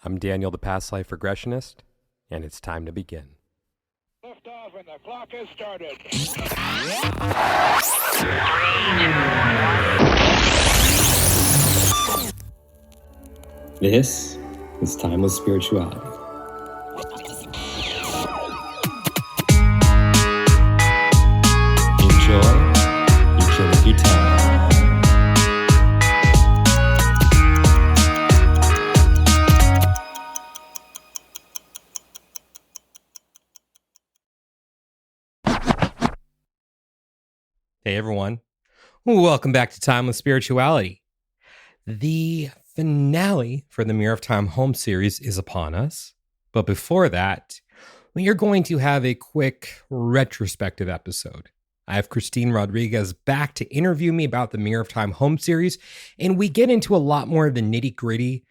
I'm Daniel, the past life regressionist, and it's time to begin. Lift off and the clock has started. This is Timeless Spirituality. Enjoy Eternity Time. Hey everyone, welcome back to Timeless Spirituality. The finale for the Mirror of Time home series is upon us, but before that, we are going to have a quick retrospective episode. I have Christine Rodriguez back to interview me about the Mirror of Time home series, and we get into a lot more of the nitty-gritty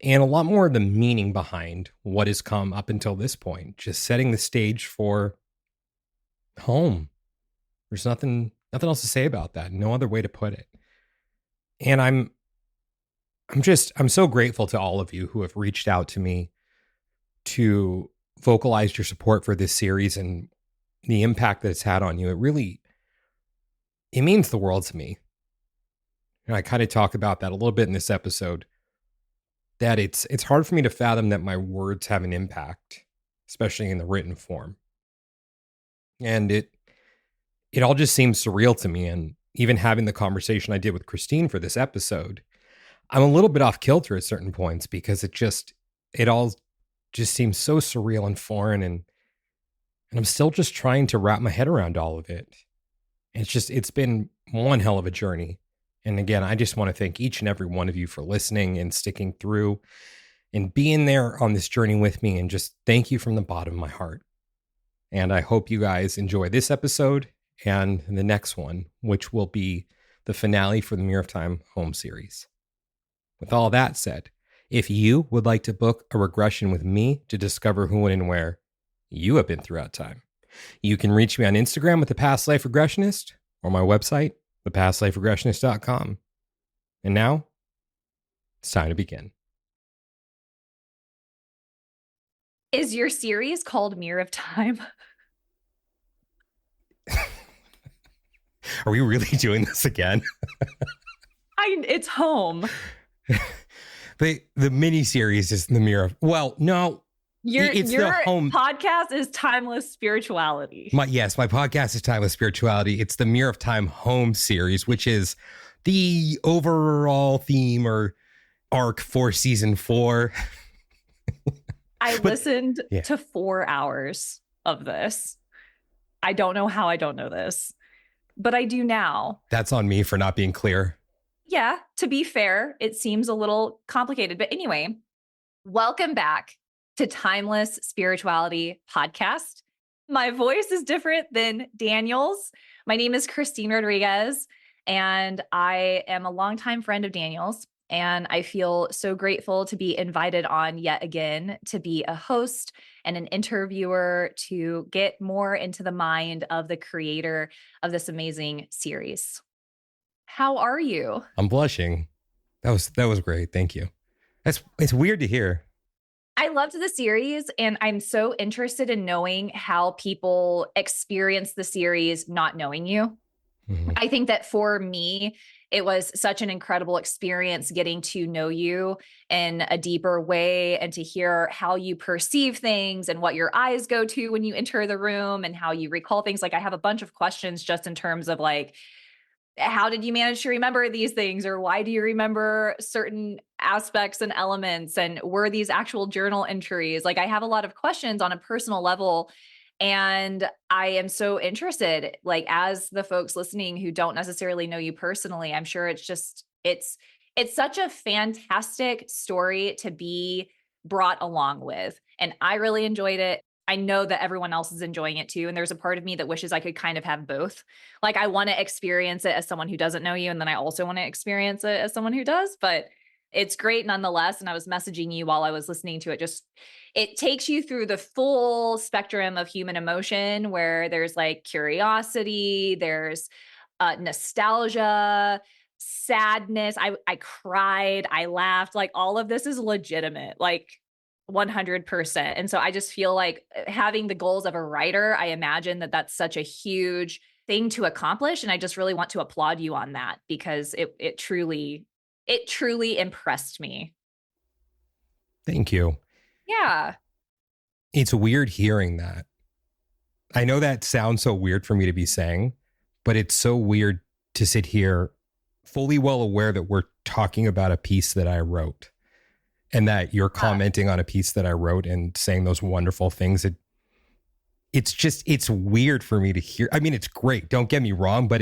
and a lot more of the meaning behind what has come up until this point, just setting the stage for home. There's nothing else to say about that. No other way to put it. And I'm so grateful to all of you who have reached out to me to vocalize your support for this series and the impact that it's had on you. It means the world to me. And I kind of talk about that a little bit in this episode, that it's hard for me to fathom that my words have an impact, especially in the written form. And it all just seems surreal to me. And even having the conversation I did with Christine for this episode, I'm a little bit off kilter at certain points because it all just seems so surreal and foreign. And I'm still just trying to wrap my head around all of it. It's been one hell of a journey. And again, I just want to thank each and every one of you for listening and sticking through and being there on this journey with me. And just thank you from the bottom of my heart. And I hope you guys enjoy this episode and the next one, which will be the finale for the Mirror of Time home series. With all that said, if you would like to book a regression with me to discover who and where you have been throughout time, you can reach me on Instagram with The Past Life Regressionist or my website, thepastliferegressionist.com. And now, it's time to begin. Is your series called Mirror of Time? Are we really doing this again? It's home. The mini series is the Mirror of... Well, no. Your the home podcast is Timeless Spirituality. My podcast is Timeless Spirituality. It's the Mirror of Time home series, which is the overall theme or arc for season 4. I listened to 4 hours of this. I don't know how I don't know this, but I do now. That's on me for not being clear. Yeah, to be fair, it seems a little complicated. But anyway, welcome back to Timeless Spirituality Podcast. My voice is different than Daniel's. My name is Christine Rodriguez, and I am a longtime friend of Daniel's. And I feel so grateful to be invited on yet again to be a host and an interviewer to get more into the mind of the creator of this amazing series. How are you? I'm blushing. That was great. Thank you. It's weird to hear. I loved the series, and I'm so interested in knowing how people experience the series not knowing you. Mm-hmm. I think that for me, it was such an incredible experience getting to know you in a deeper way and to hear how you perceive things and what your eyes go to when you enter the room and how you recall things. Like, I have a bunch of questions just in terms of like, how did you manage to remember these things? Or why do you remember certain aspects and elements? And were these actual journal entries? Like, I have a lot of questions on a personal level. And I am so interested, like, as the folks listening who don't necessarily know you personally, I'm sure it's such a fantastic story to be brought along with. And I really enjoyed it. I know that everyone else is enjoying it too. And there's a part of me that wishes I could kind of have both. Like, I want to experience it as someone who doesn't know you. And then I also want to experience it as someone who does, but it's great nonetheless. And I was messaging you while I was listening to it. It takes you through the full spectrum of human emotion, where there's like curiosity, there's nostalgia, sadness. I cried, I laughed, like all of this is legitimate. Like, 100%. And so I just feel like having the goals of a writer, I imagine that that's such a huge thing to accomplish. And I just really want to applaud you on that because it truly impressed me. Thank you. Yeah. It's weird hearing that. I know that sounds so weird for me to be saying, but it's so weird to sit here fully well aware that we're talking about a piece that I wrote and that you're commenting on a piece that I wrote and saying those wonderful things. It's weird for me to hear. I mean, it's great. Don't get me wrong, but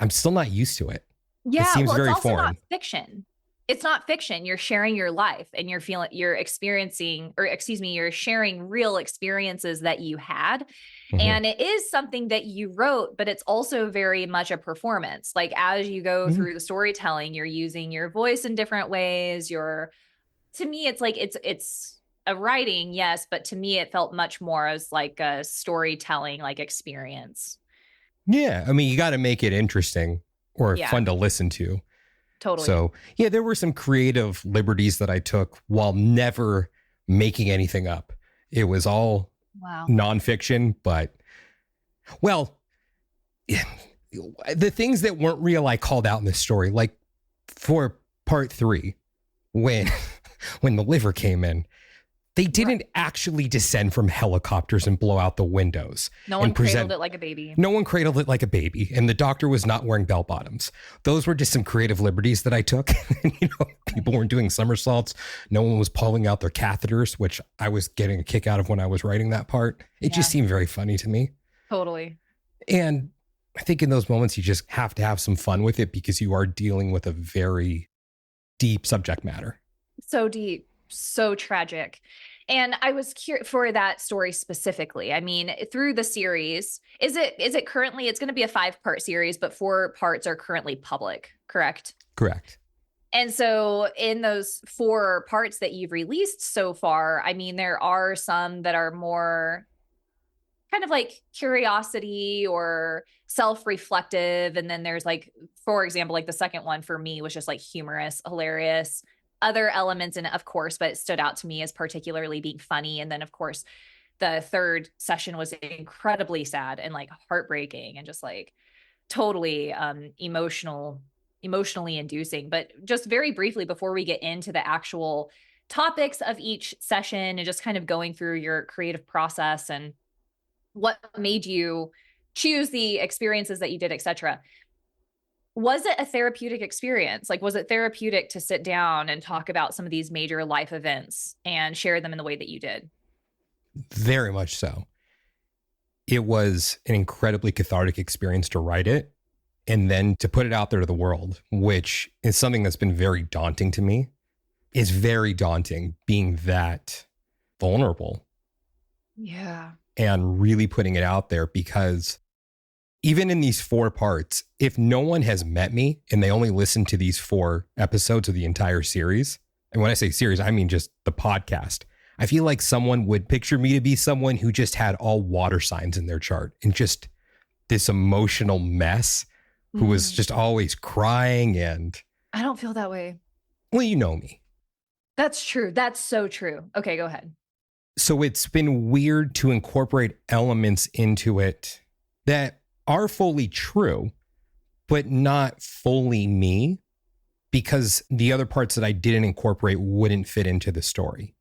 I'm still not used to it. Yeah. It seems well, very it's also foreign. not fiction. It's not fiction. You're sharing your life and you're experiencing, or excuse me, you're sharing real experiences that you had. Mhm. And it is something that you wrote, but it's also very much a performance. Like as you go through the storytelling, you're using your voice in different ways. To me, it's like, it's a writing, yes, but to me, it felt much more as like a storytelling, like experience. Yeah. I mean, you got to make it interesting or Yeah. fun to listen to. Totally. So, yeah, there were some creative liberties that I took while never making anything up. It was all Wow. nonfiction, but, well, the things that weren't real I called out in this story, like for part 3, when the liver came in, they didn't actually descend from helicopters and blow out the windows. No one cradled it like a baby. No one cradled it like a baby. And the doctor was not wearing bell bottoms. Those were just some creative liberties that I took. People weren't doing somersaults. No one was pulling out their catheters, which I was getting a kick out of when I was writing that part. It just seemed very funny to me. Totally. And I think in those moments, you just have to have some fun with it because you are dealing with a very deep subject matter. So deep, so tragic. And I was curious for that story specifically. I mean, through the series, is it currently, it's going to be a 5-part series, but 4 parts are currently public, correct? Correct. And so in those 4 parts that you've released so far, I mean, there are some that are more kind of like curiosity or self-reflective. And then there's like, for example, like the second one for me was just like humorous, hilarious, other elements in it, of course, but it stood out to me as particularly being funny. And then of course, the third session was incredibly sad and like heartbreaking and just like totally emotionally inducing. But just very briefly, before we get into the actual topics of each session and just kind of going through your creative process and what made you choose the experiences that you did, etc. Was it a therapeutic experience? Like, was it therapeutic to sit down and talk about some of these major life events and share them in the way that you did? Very much so. It was an incredibly cathartic experience to write it and then to put it out there to the world, which is something that's been very daunting to me. It's very daunting being that vulnerable. Yeah. And really putting it out there because even in these 4 parts, if no one has met me and they only listen to these 4 episodes of the entire series, and when I say series, I mean just the podcast, I feel like someone would picture me to be someone who just had all water signs in their chart and just this emotional mess who was just always crying. And I don't feel that way. Well, you know me. That's true. That's so true. Okay, go ahead. So it's been weird to incorporate elements into it that are fully true, but not fully me, because the other parts that I didn't incorporate wouldn't fit into the story.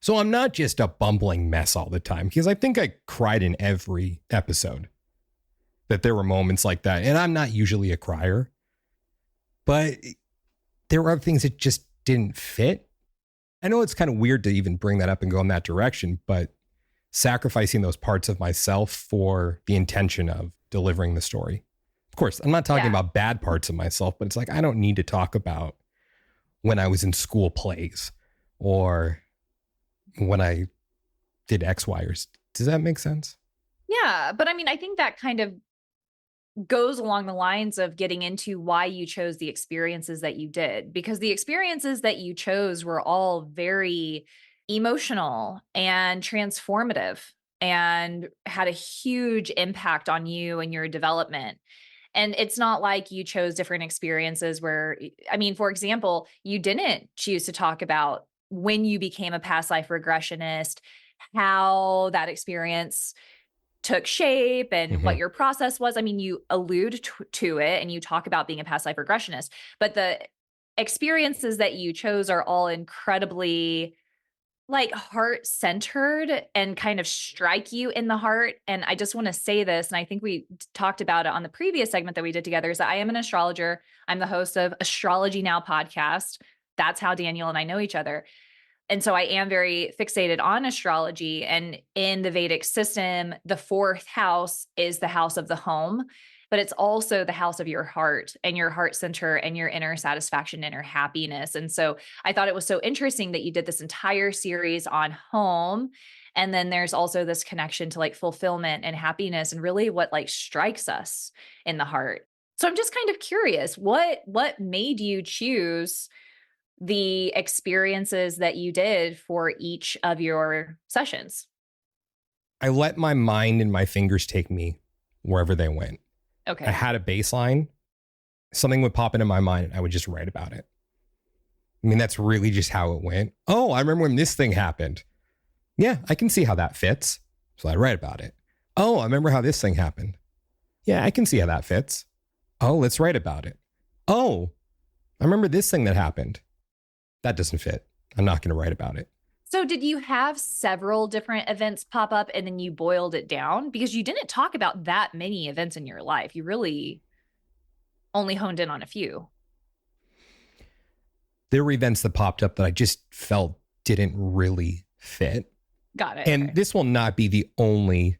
So I'm not just a bumbling mess all the time, because I think I cried in every episode, that there were moments like that. And I'm not usually a crier, but there were other things that just didn't fit. I know it's kind of weird to even bring that up and go in that direction, but sacrificing those parts of myself for the intention of delivering the story. Of course, I'm not talking about bad parts of myself, but it's like, I don't need to talk about when I was in school plays or when I did X, Y, or Z. Does that make sense? Yeah. But I mean, I think that kind of goes along the lines of getting into why you chose the experiences that you did, because the experiences that you chose were all very emotional and transformative and had a huge impact on you and your development. And it's not like you chose different experiences where, I mean, for example, you didn't choose to talk about when you became a past life regressionist, how that experience took shape and what your process was. I mean, you allude to it and you talk about being a past life regressionist, but the experiences that you chose are all incredibly like heart centered and kind of strike you in the heart. And I just want to say this, and I think we talked about it on the previous segment that we did together, is that I am an astrologer. I'm the host of Astrology Now podcast. That's how Daniel and I know each other. And so I am very fixated on astrology. And in the Vedic system, the fourth house is the house of the home, but it's also the house of your heart and your heart center and your inner satisfaction, inner happiness. And so I thought it was so interesting that you did this entire series on home. And then there's also this connection to like fulfillment and happiness and really what like strikes us in the heart. So I'm just kind of curious, what made you choose the experiences that you did for each of your sessions? I let my mind and my fingers take me wherever they went. Okay. I had a baseline. Something would pop into my mind and I would just write about it. I mean, that's really just how it went. Oh, I remember when this thing happened. Yeah, I can see how that fits. So I write about it. Oh, I remember how this thing happened. Yeah, I can see how that fits. Oh, let's write about it. Oh, I remember this thing that happened. That doesn't fit. I'm not going to write about it. So did you have several different events pop up and then you boiled it down? Because you didn't talk about that many events in your life. You really only honed in on a few. There were events that popped up that I just felt didn't really fit. Got it. And okay. This will not be the only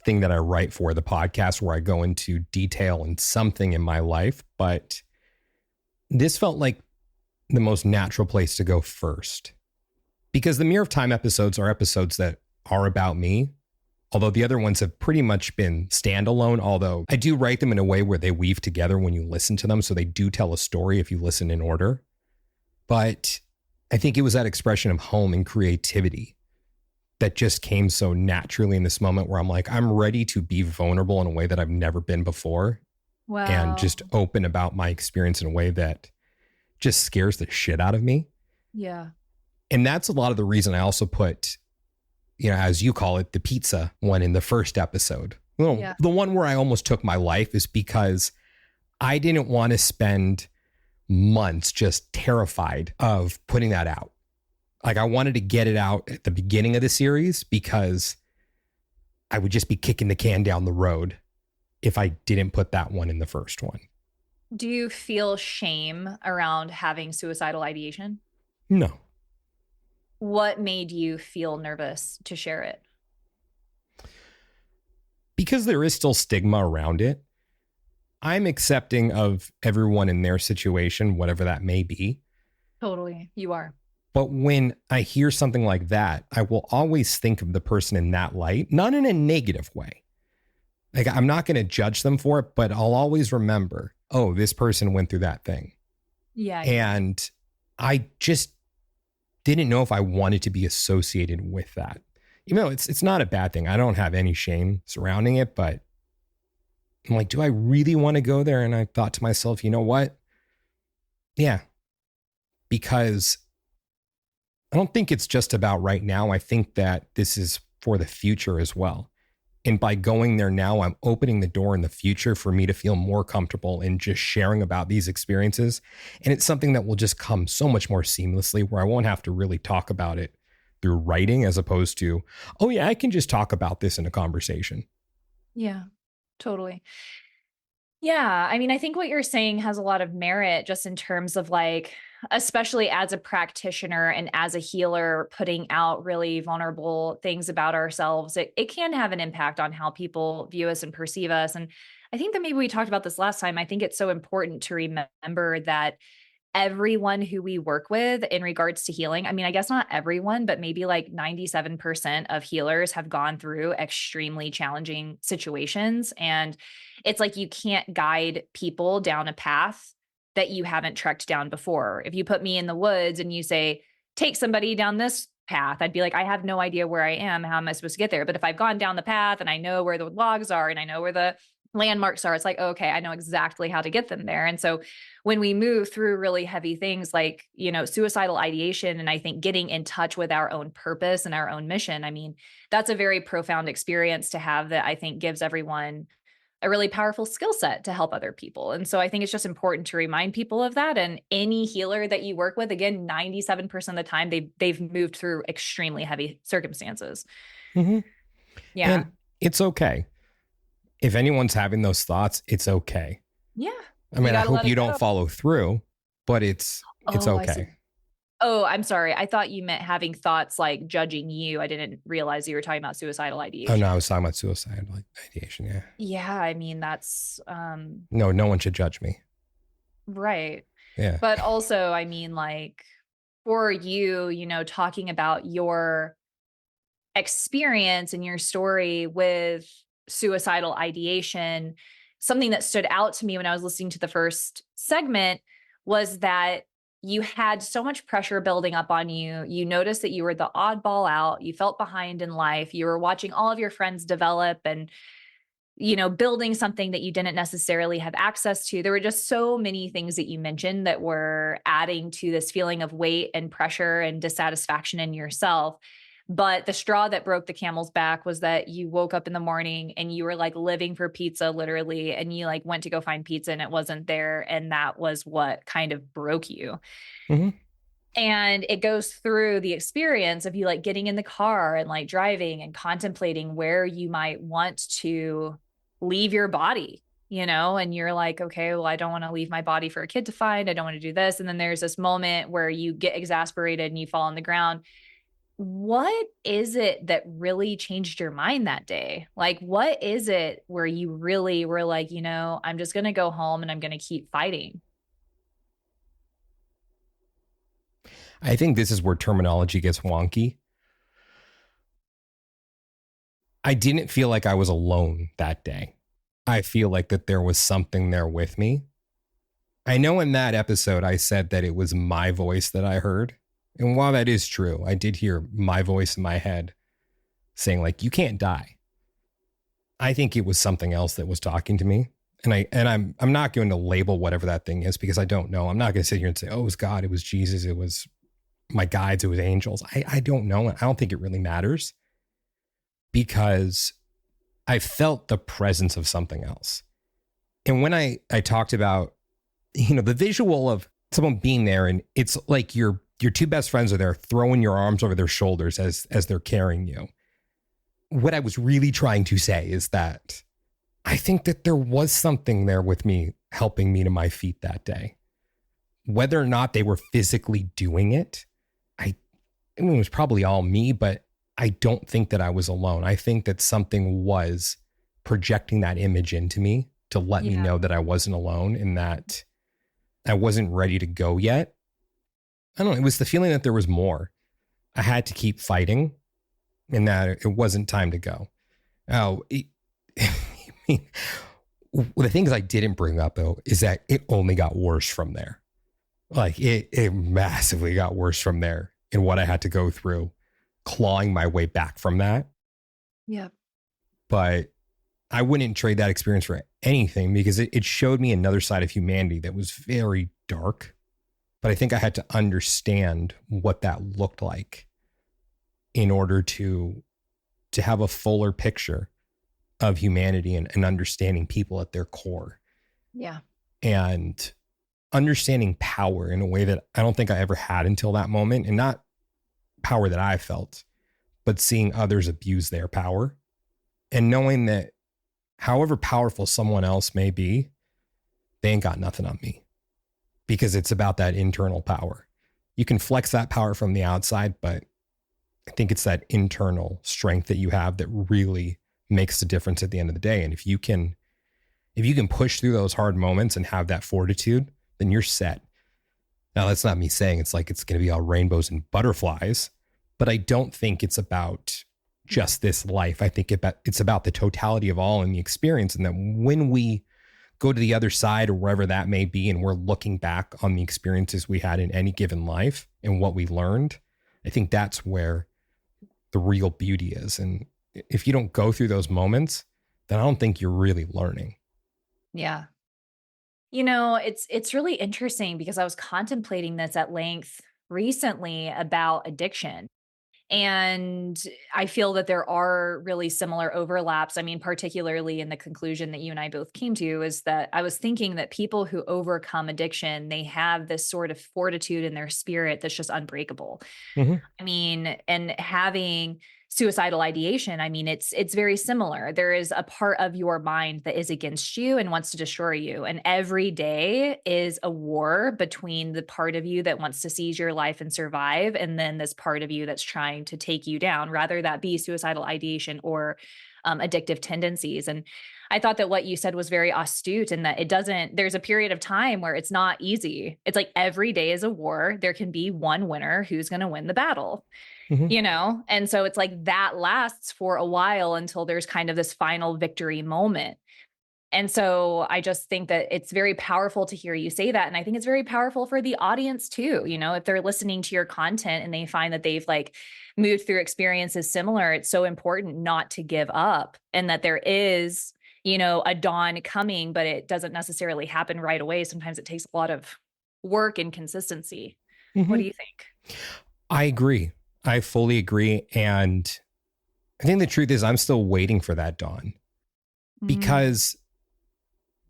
thing that I write for the podcast where I go into detail in something in my life, but this felt like the most natural place to go first. Because the Mirror of Time episodes are episodes that are about me, although the other ones have pretty much been standalone, although I do write them in a way where they weave together when you listen to them, so they do tell a story if you listen in order. But I think it was that expression of home and creativity that just came so naturally in this moment where I'm like, I'm ready to be vulnerable in a way that I've never been before. Wow. And just open about my experience in a way that just scares the shit out of me. Yeah. And that's a lot of the reason I also put, as you call it, the pizza one in the first episode. The one where I almost took my life is because I didn't want to spend months just terrified of putting that out. Like I wanted to get it out at the beginning of the series because I would just be kicking the can down the road if I didn't put that one in the first one. Do you feel shame around having suicidal ideation? No. What made you feel nervous to share it? Because there is still stigma around it. I'm accepting of everyone in their situation, whatever that may be. Totally. You are. But when I hear something like that, I will always think of the person in that light, not in a negative way. Like I'm not going to judge them for it, but I'll always remember, oh, this person went through that thing. Yeah. And I just didn't know if I wanted to be associated with that. Even though it's not a bad thing. I don't have any shame surrounding it, but I'm like, do I really want to go there? And I thought to myself, you know what? Yeah, because I don't think it's just about right now. I think that this is for the future as well. And by going there now, I'm opening the door in the future for me to feel more comfortable in just sharing about these experiences. And it's something that will just come so much more seamlessly where I won't have to really talk about it through writing as opposed to, oh yeah, I can just talk about this in a conversation. Yeah, totally. Yeah. I mean, I think what you're saying has a lot of merit just in terms of like, especially as a practitioner and as a healer, putting out really vulnerable things about ourselves. It can have an impact on how people view us and perceive us. And I think that maybe we talked about this last time. I think it's so important to remember that everyone who we work with in regards to healing, I mean, I guess not everyone, but maybe like 97% of healers have gone through extremely challenging situations. And it's like you can't guide people down a path that you haven't trekked down before. If you put me in the woods and you say, take somebody down this path, I'd be like, I have no idea where I am. How am I supposed to get there? But if I've gone down the path and I know where the logs are and I know where the landmarks are. It's like, okay, I know exactly how to get them there. And so when we move through really heavy things like, suicidal ideation, and I think getting in touch with our own purpose and our own mission, I mean, that's a very profound experience to have that I think gives everyone a really powerful skill set to help other people. And so I think it's just important to remind people of that. And any healer that you work with, again, 97% of the time, they've moved through extremely heavy circumstances. Mm-hmm. Yeah. And it's okay. If anyone's having those thoughts, it's okay. Yeah. I mean, I hope you don't follow through, but it's okay. Oh, I'm sorry. I thought you meant having thoughts like judging you. I didn't realize you were talking about suicidal ideation. Oh, no, I was talking about suicidal ideation. Yeah. Yeah. I mean, that's, no one should judge me. right. Yeah. But also, I mean, like for you, talking about your experience and your story with suicidal ideation, something that stood out to me when I was listening to the first segment was that you had so much pressure building up on you. You noticed that you were the oddball out. You felt behind in life. You were watching all of your friends develop and, building something that you didn't necessarily have access to. There were just so many things that you mentioned that were adding to this feeling of weight and pressure and dissatisfaction in yourself. But the straw that broke the camel's back was that you woke up in the morning and you were like living for pizza, literally. And you like went to go find pizza and it wasn't there. And that was what kind of broke you. Mm-hmm. And it goes through the experience of you like getting in the car and like driving and contemplating where you might want to leave your body, and you're like, okay, well, I don't want to leave my body for a kid to find. I don't want to do this. And then there's this moment where you get exasperated and you fall on the ground. What is it that really changed your mind that day? Like, what is it where you really were like, I'm just going to go home and I'm going to keep fighting? I think this is where terminology gets wonky. I didn't feel like I was alone that day. I feel like that there was something there with me. I know in that episode, I said that it was my voice that I heard. And while that is true, I did hear my voice in my head saying like, you can't die. I think it was something else that was talking to me. And I'm not going to label whatever that thing is because I don't know. I'm not going to sit here and say, oh, it was God, it was Jesus, it was my guides, it was angels. I don't know. I don't think it really matters because I felt the presence of something else. And when I talked about, the visual of someone being there and it's like your two best friends are there throwing your arms over their shoulders as they're carrying you. What I was really trying to say is that I think that there was something there with me helping me to my feet that day. Whether or not they were physically doing it, I mean, it was probably all me, but I don't think that I was alone. I think that something was projecting that image into me to let me know that I wasn't alone and that I wasn't ready to go yet. I don't know. It was the feeling that there was more. I had to keep fighting and that it wasn't time to go. The things I didn't bring up though, is that it only got worse from there. Like it massively got worse from there in what I had to go through, clawing my way back from that. Yeah. But I wouldn't trade that experience for anything because it showed me another side of humanity that was very dark. But I think I had to understand what that looked like in order to have a fuller picture of humanity and understanding people at their core. Yeah. And understanding power in a way that I don't think I ever had until that moment, and not power that I felt, but seeing others abuse their power and knowing that however powerful someone else may be, they ain't got nothing on me because it's about that internal power. You can flex that power from the outside, but I think it's that internal strength that you have that really makes the difference at the end of the day. And if you can push through those hard moments and have that fortitude, then you're set. Now, that's not me saying it's like it's going to be all rainbows and butterflies, but I don't think it's about just this life. I think it's about the totality of all in the experience. And that when we go to the other side or wherever that may be, and we're looking back on the experiences we had in any given life and what we learned, I think that's where the real beauty is. And if you don't go through those moments, then I don't think you're really learning. Yeah. It's really interesting because I was contemplating this at length recently about addiction. And I feel that there are really similar overlaps. I mean, particularly in the conclusion that you and I both came to, is that I was thinking that people who overcome addiction, they have this sort of fortitude in their spirit that's just unbreakable. Hmm. I mean, and having suicidal ideation, I mean, it's very similar. There is a part of your mind that is against you and wants to destroy you. And every day is a war between the part of you that wants to seize your life and survive, and then this part of you that's trying to take you down, rather that be suicidal ideation or addictive tendencies. And I thought that what you said was very astute, and that there's a period of time where it's not easy. It's like every day is a war. There can be one winner who's going to win the battle, Hmm. And so it's like that lasts for a while until there's kind of this final victory moment. And so I just think that it's very powerful to hear you say that. And I think it's very powerful for the audience too. If they're listening to your content and they find that they've like moved through experiences similar, it's so important not to give up, and that there is, a dawn coming, but it doesn't necessarily happen right away. Sometimes it takes a lot of work and consistency. What Hmm. do you think? I agree. I fully agree. And I think the truth is, I'm still waiting for that dawn, Mm, because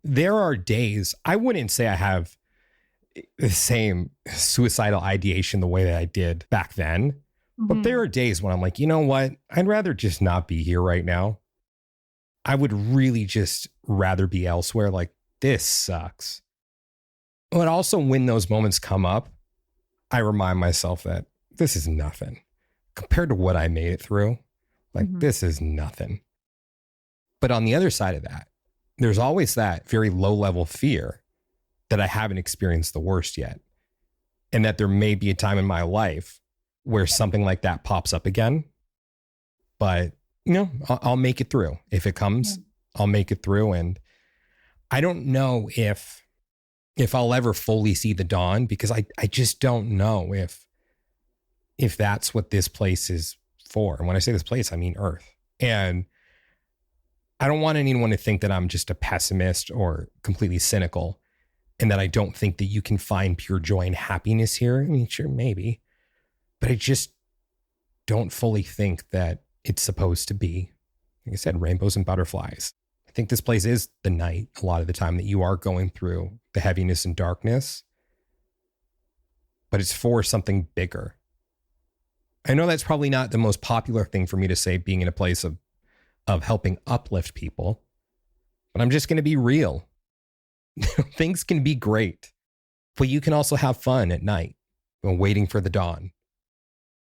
there are days, I wouldn't say I have the same suicidal ideation the way that I did back then. But there mhm. are days when I'm like, you know what? I'd rather just not be here right now. I would really just rather be elsewhere. Like, this sucks. But also, when those moments come up, I remind myself that this is nothing compared to what I made it through. Like, Mhm. this is nothing. But on the other side of that, there's always that very low level fear that I haven't experienced the worst yet. And that there may be a time in my life where something like that pops up again. But, I'll make it through. If it Yeah. comes, I'll make it through. And I don't know if I'll ever fully see the dawn, because I just don't know if that's what this place is for. And when I say this place, I mean Earth. And I don't want anyone to think that I'm just a pessimist or completely cynical, and that I don't think that you can find pure joy and happiness here. I mean, sure, maybe, but I just don't fully think that it's supposed to be, like I said, rainbows and butterflies. I think this place is the night a lot of the time, that you are going through the heaviness and darkness, but it's for something bigger. I know that's probably not the most popular thing for me to say, being in a place of helping uplift people, but I'm just going to be real. Things can be great, but you can also have fun at night while waiting for the dawn.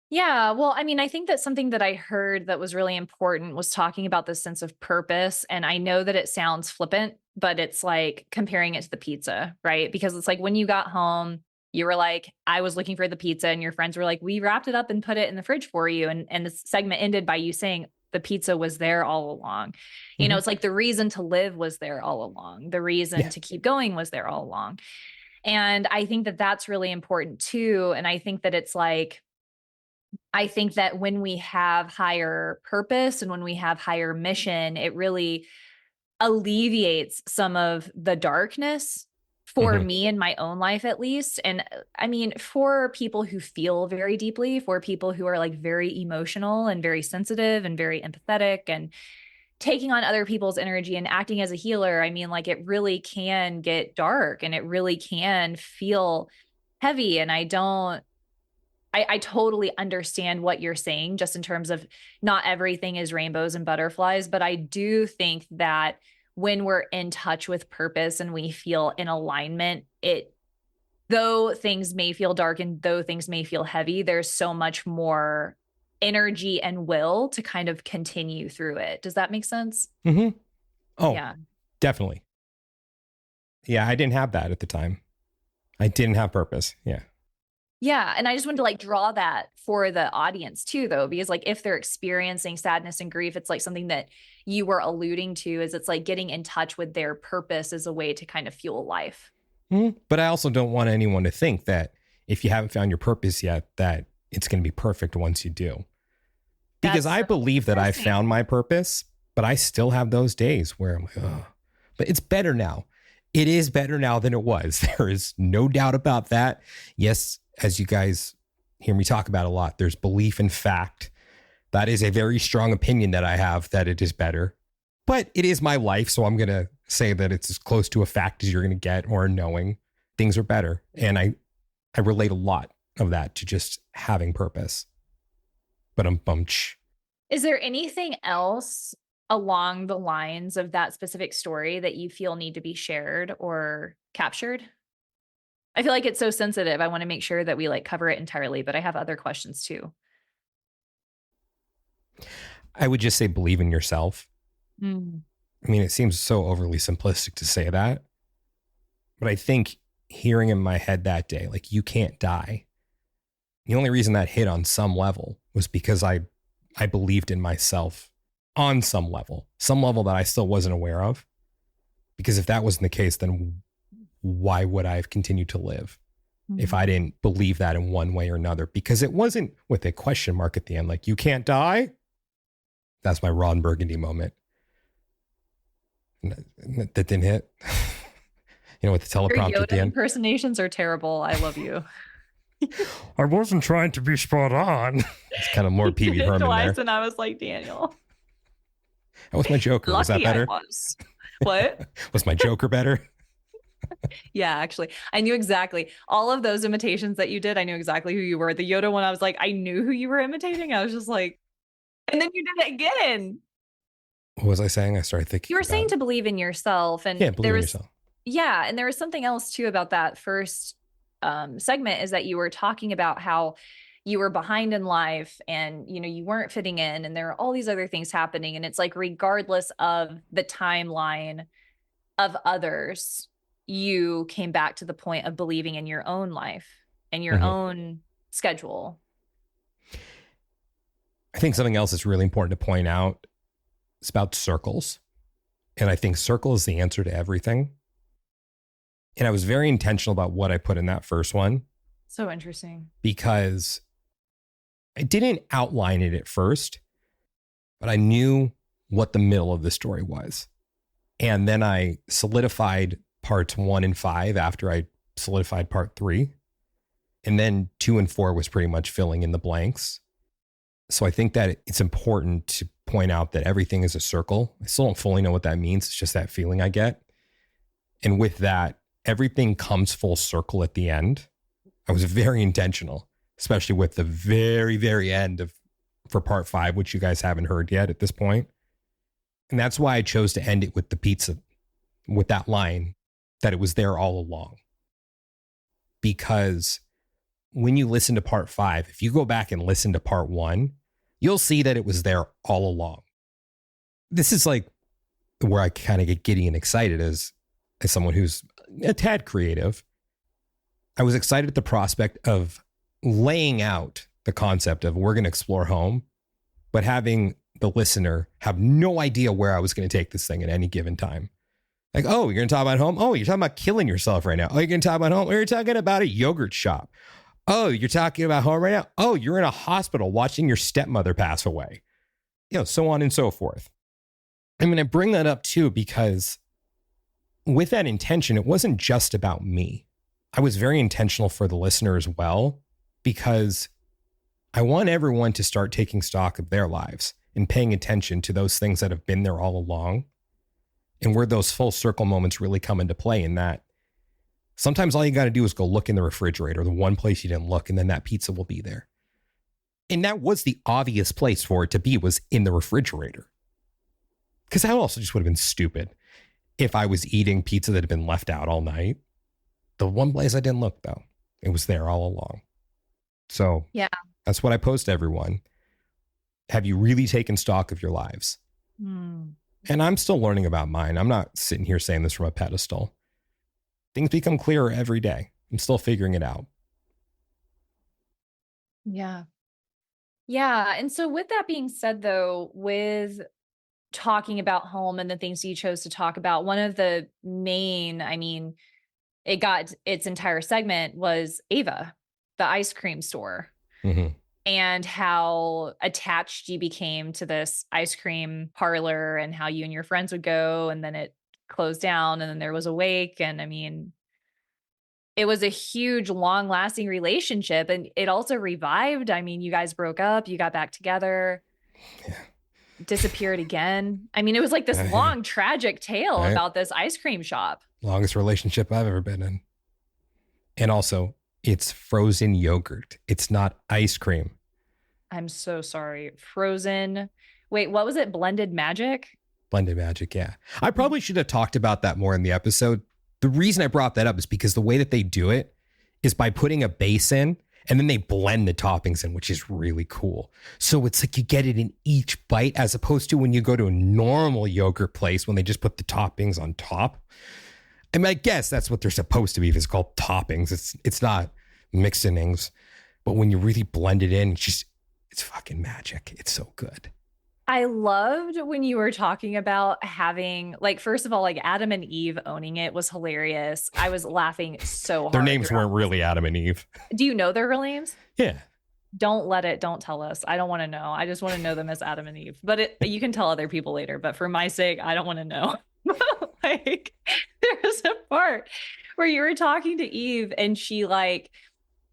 Yeah, well, I mean, I think that something that I heard that was really important was talking about this sense of purpose. And I know that it sounds flippant, but it's like comparing it to the pizza, right? Because it's like when you got home, you were like, I was looking for the pizza, and your friends were like, we wrapped it up and put it in the fridge for you. And this segment ended by you saying the pizza was there all along. Mm-hmm. It's like the reason to live was there all along. The reason Yeah. to keep going was there all along. And I think that that's really important too. And I think that it's like, I think that when we have higher purpose and when we have higher mission, it really alleviates some of the darkness for Mm-hmm. me in my own life, at least. And I mean, for people who feel very deeply, for people who are like very emotional and very sensitive and very empathetic and taking on other people's energy and acting as a healer, I mean, like it really can get dark and it really can feel heavy. And I totally understand what you're saying, just in terms of not everything is rainbows and butterflies. But I do think that when we're in touch with purpose and we feel in alignment, though things may feel dark and though things may feel heavy, there's so much more energy and will to kind of continue through it. Does that make sense? Mm-hmm. Oh, Yeah. definitely. Yeah, I didn't have that at the time. I didn't have purpose. Yeah. Yeah. And I just wanted to like draw that for the audience too, though, because like if they're experiencing sadness and grief, it's like something that you were alluding to, is it's like getting in touch with their purpose as a way to kind of fuel life. Mm-hmm. But I also don't want anyone to think that if you haven't found your purpose yet, that it's going to be perfect once you do. Because That's I believe that I interesting. found my purpose, but I still have those days where I'm like, oh. But it's better now. It is better now than it was. There is no doubt about that. Yes, as you guys hear me talk about a lot, there's belief in fact. That is a very strong opinion that I have, that it is better. But it is my life, so I'm going to say that it's as close to a fact as you're going to get, or knowing things are better. And I relate a lot of that to just having purpose. But Is there anything else along the lines of that specific story that you feel need to be shared or captured? I feel like it's so sensitive. I want to make sure that we like cover it entirely, but I have other questions too. I would just say believe in yourself. Mm. I mean, it seems so overly simplistic to say that, but I think hearing in my head that day, like, you can't die. The only reason that hit on some level was because I believed in myself on some level that I still wasn't aware of. Because if that wasn't the case, then why would I have continued to live if I didn't believe that in one way or another? Because it wasn't with a question mark at the end, like, you can't die. That's my Ron Burgundy moment. That didn't hit. With the teleprompter Your at the end. Impersonations are terrible. I love you. I wasn't trying to be spot on. It's kind of more Pee Wee Herman twice, there. and I was like, Daniel. That was my Joker. Was that better? What? Was my Joker better? Yeah, actually, I knew exactly all of those imitations that you did. I knew exactly who you were. The Yoda one, I was like, I knew who you were imitating. I was just like, and then you did it again. What was I saying? I started thinking. You were saying to believe in yourself, and believe in yourself. Yeah, and there was something else too about that first segment, is that you were talking about how you were behind in life, and you weren't fitting in, and there are all these other things happening, and it's like, regardless of the timeline of others, you came back to the point of believing in your own life and your own schedule. I think something else that's really important to point out is about circles. And I think circle is the answer to everything. And I was very intentional about what I put in that first one. So interesting. Because I didn't outline it at first, but I knew what the middle of the story was. And then I solidified parts 1 and 5 after I solidified part 3. And then 2 and 4 was pretty much filling in the blanks. So I think that it's important to point out that everything is a circle. I still don't fully know what that means. It's just that feeling I get. And with that, everything comes full circle at the end. I was very intentional, especially with the very, very end for part 5, which you guys haven't heard yet at this point. And that's why I chose to end it with the pizza, with that line, that it was there all along. Because when you listen to part 5, if you go back and listen to part 1, you'll see that it was there all along. This is like where I kind of get giddy and excited as someone who's a tad creative. I was excited at the prospect of laying out the concept of, we're going to explore home, but having the listener have no idea where I was going to take this thing at any given time. Like, oh, you're going to talk about home? Oh, you're talking about killing yourself right now. Oh, you're going to talk about home? You're talking about a yogurt shop. Oh, you're talking about home right now? Oh, you're in a hospital watching your stepmother pass away. So on and so forth. I mean, I bring that up too, because with that intention, it wasn't just about me. I was very intentional for the listener as well, because I want everyone to start taking stock of their lives and paying attention to those things that have been there all along, and where those full circle moments really come into play. In that, sometimes all you got to do is go look in the refrigerator, the one place you didn't look, and then that pizza will be there. And that was the obvious place for it to be, was in the refrigerator. Because that also just would have been stupid if I was eating pizza that had been left out all night. The one place I didn't look, though, it was there all along. So yeah, that's what I post to everyone. Have you really taken stock of your lives? And I'm still learning about mine. I'm not sitting here saying this from a pedestal. Things become clearer every day. I'm still figuring it out. Yeah. Yeah. And so with that being said, though, with talking about home and the things you chose to talk about, one of the main, it got its entire segment, was Ava, the ice cream store. And how attached you became to this ice cream parlor, and how you and your friends would go, and then it closed down and then there was Awake. And I mean, it was a huge, long lasting relationship, and it also revived. I mean, you guys broke up, you got back together, disappeared again. I mean, it was like this long, tragic tale about this ice cream shop. Longest relationship I've ever been in. And also, it's frozen yogurt. It's not ice cream. I'm so sorry. Frozen. Wait, what was it? Blended Magic? Blended Magic, yeah. I probably should have talked about that more in the episode. The reason I brought that up is because the way that they do it is by putting a base in and then they blend the toppings in, which is really cool. So it's like you get it in each bite as opposed to when you go to a normal yogurt place when they just put the toppings on top. I mean, I guess that's what they're supposed to be if it's called toppings. It's not mixinings. But when you really blend it in, it's fucking magic. It's so good. I loved when you were talking about having, like, first of all, like Adam and Eve owning it was hilarious. I was laughing so hard. Their names weren't really Adam and Eve. Do you know their real names? Yeah. Don't tell us. I don't want to know. I just want to know them as Adam and Eve. But you can tell other people later. But for my sake, I don't want to know. Like, there was a part where you were talking to Eve and she like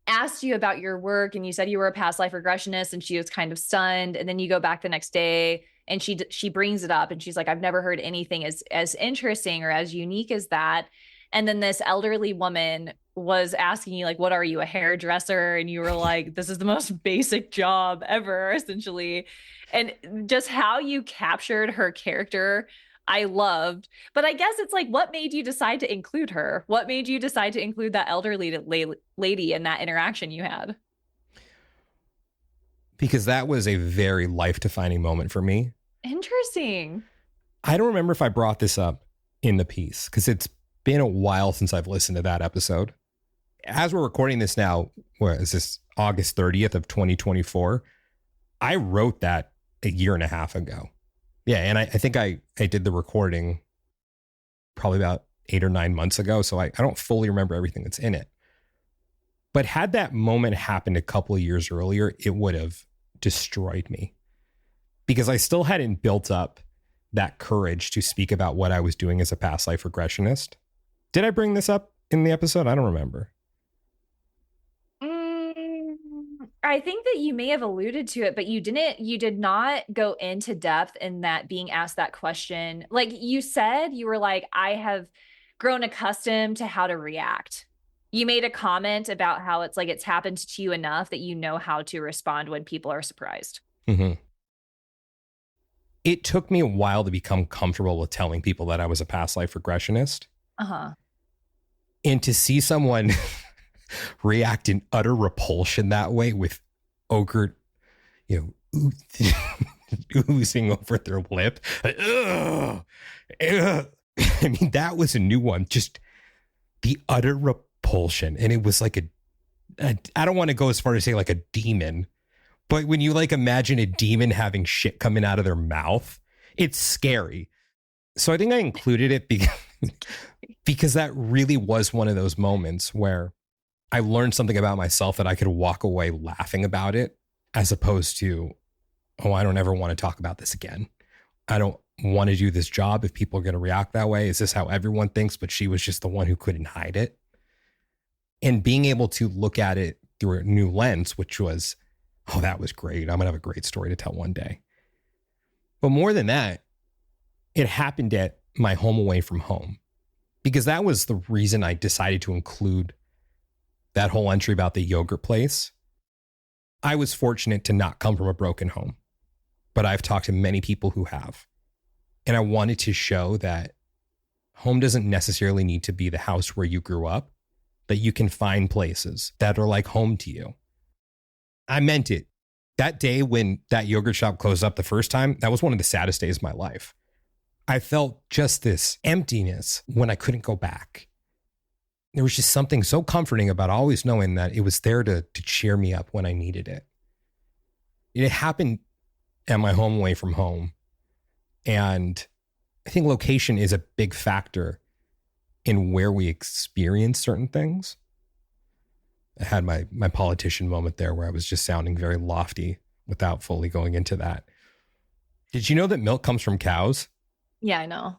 asked you about your work and you said you were a past life regressionist and she was kind of stunned. And then you go back the next day and she brings it up and she's like, I've never heard anything as interesting or as unique as that. And then this elderly woman was asking you like, what are you, a hairdresser? And you were like, this is the most basic job ever, essentially. And just how you captured her character, I loved. But I guess it's like, what made you decide to include her? What made you decide to include that elderly lady in that interaction you had? Because that was a very life-defining moment for me. Interesting. I don't remember if I brought this up in the piece because it's been a while since I've listened to that episode. As we're recording this now, what is this, August 30th of 2024? I wrote that a year and a half ago. Yeah, and I think I did the recording probably about 8 or 9 months ago, so I don't fully remember everything that's in it. But had that moment happened a couple of years earlier, it would have destroyed me because I still hadn't built up that courage to speak about what I was doing as a past life regressionist. Did I bring this up in the episode? I don't remember. I think that you may have alluded to it, but you did not go into depth in that being asked that question. Like you said, you were like, I have grown accustomed to how to react. You made a comment about how it's like, it's happened to you enough that you know how to respond when people are surprised. Mm-hmm. It took me a while to become comfortable with telling people that I was a past life regressionist. Uh-huh. And to see someone react in utter repulsion that way with ogre, oozing over their lip. Ugh. I mean, that was a new one. Just the utter repulsion. And it was like I don't want to go as far as say like a demon, but when you like imagine a demon having shit coming out of their mouth, it's scary. So I think I included it because that really was one of those moments where I learned something about myself that I could walk away laughing about it as opposed to, oh, I don't ever want to talk about this again. I don't want to do this job if people are going to react that way. Is this how everyone thinks? But she was just the one who couldn't hide it. And being able to look at it through a new lens, which was, oh, that was great. I'm going to have a great story to tell one day. But more than that, it happened at my home away from home because that was the reason I decided to include that whole entry about the yogurt place. I was fortunate to not come from a broken home, but I've talked to many people who have. And I wanted to show that home doesn't necessarily need to be the house where you grew up, that you can find places that are like home to you. I meant it. That day when that yogurt shop closed up the first time, that was one of the saddest days of my life. I felt just this emptiness when I couldn't go back. There was just something so comforting about always knowing that it was there to cheer me up when I needed it. It happened at my home away from home. And I think location is a big factor in where we experience certain things. I had my politician moment there where I was just sounding very lofty without fully going into that. Did you know that milk comes from cows? Yeah, I know.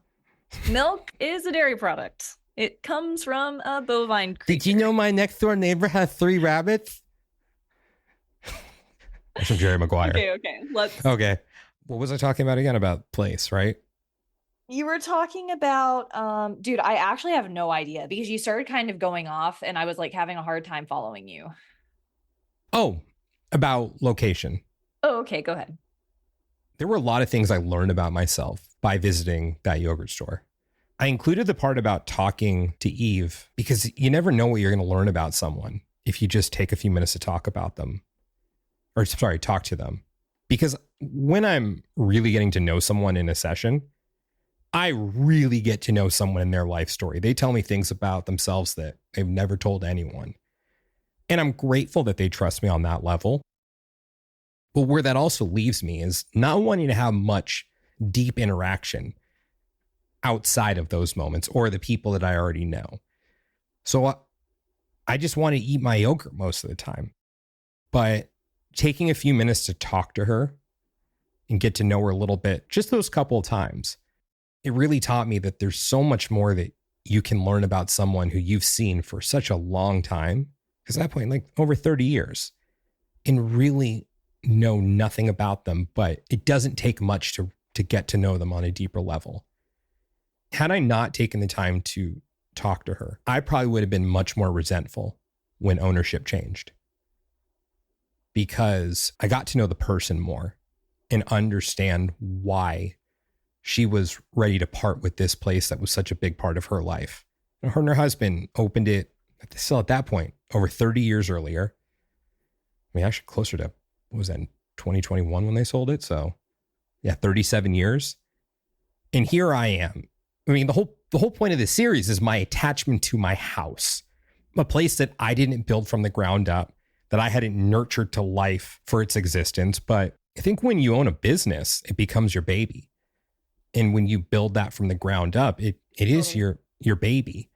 Milk is a dairy product. It comes from a bovine creature. Did you know my next door neighbor has 3 rabbits? That's from Jerry Maguire. Okay. Okay. What was I talking about again? About place, right? You were talking about, dude, I actually have no idea because you started kind of going off and I was like having a hard time following you. Oh, about location. Oh, okay. Go ahead. There were a lot of things I learned about myself by visiting that yogurt store. I included the part about talking to Eve because you never know what you're going to learn about someone if you just take a few minutes to talk about them. Or sorry, talk to them. Because when I'm really getting to know someone in a session, I really get to know someone in their life story. They tell me things about themselves that they've never told anyone. And I'm grateful that they trust me on that level. But where that also leaves me is not wanting to have much deep interaction outside of those moments or the people that I already know. So I just want to eat my yogurt most of the time. But taking a few minutes to talk to her and get to know her a little bit, just those couple of times, it really taught me that there's so much more that you can learn about someone who you've seen for such a long time. Because at that point, like over 30 years, and really know nothing about them, but it doesn't take much to get to know them on a deeper level. Had I not taken the time to talk to her, I probably would have been much more resentful when ownership changed. Because I got to know the person more and understand why she was ready to part with this place that was such a big part of her life. Her and her husband opened it still at that point, over 30 years earlier. I mean, actually closer to, what was that, in 2021 when they sold it? So yeah, 37 years. And here I am. I mean, the whole point of this series is my attachment to my house, a place that I didn't build from the ground up, that I hadn't nurtured to life for its existence. But I think when you own a business, it becomes your baby. And when you build that from the ground up, it is your baby.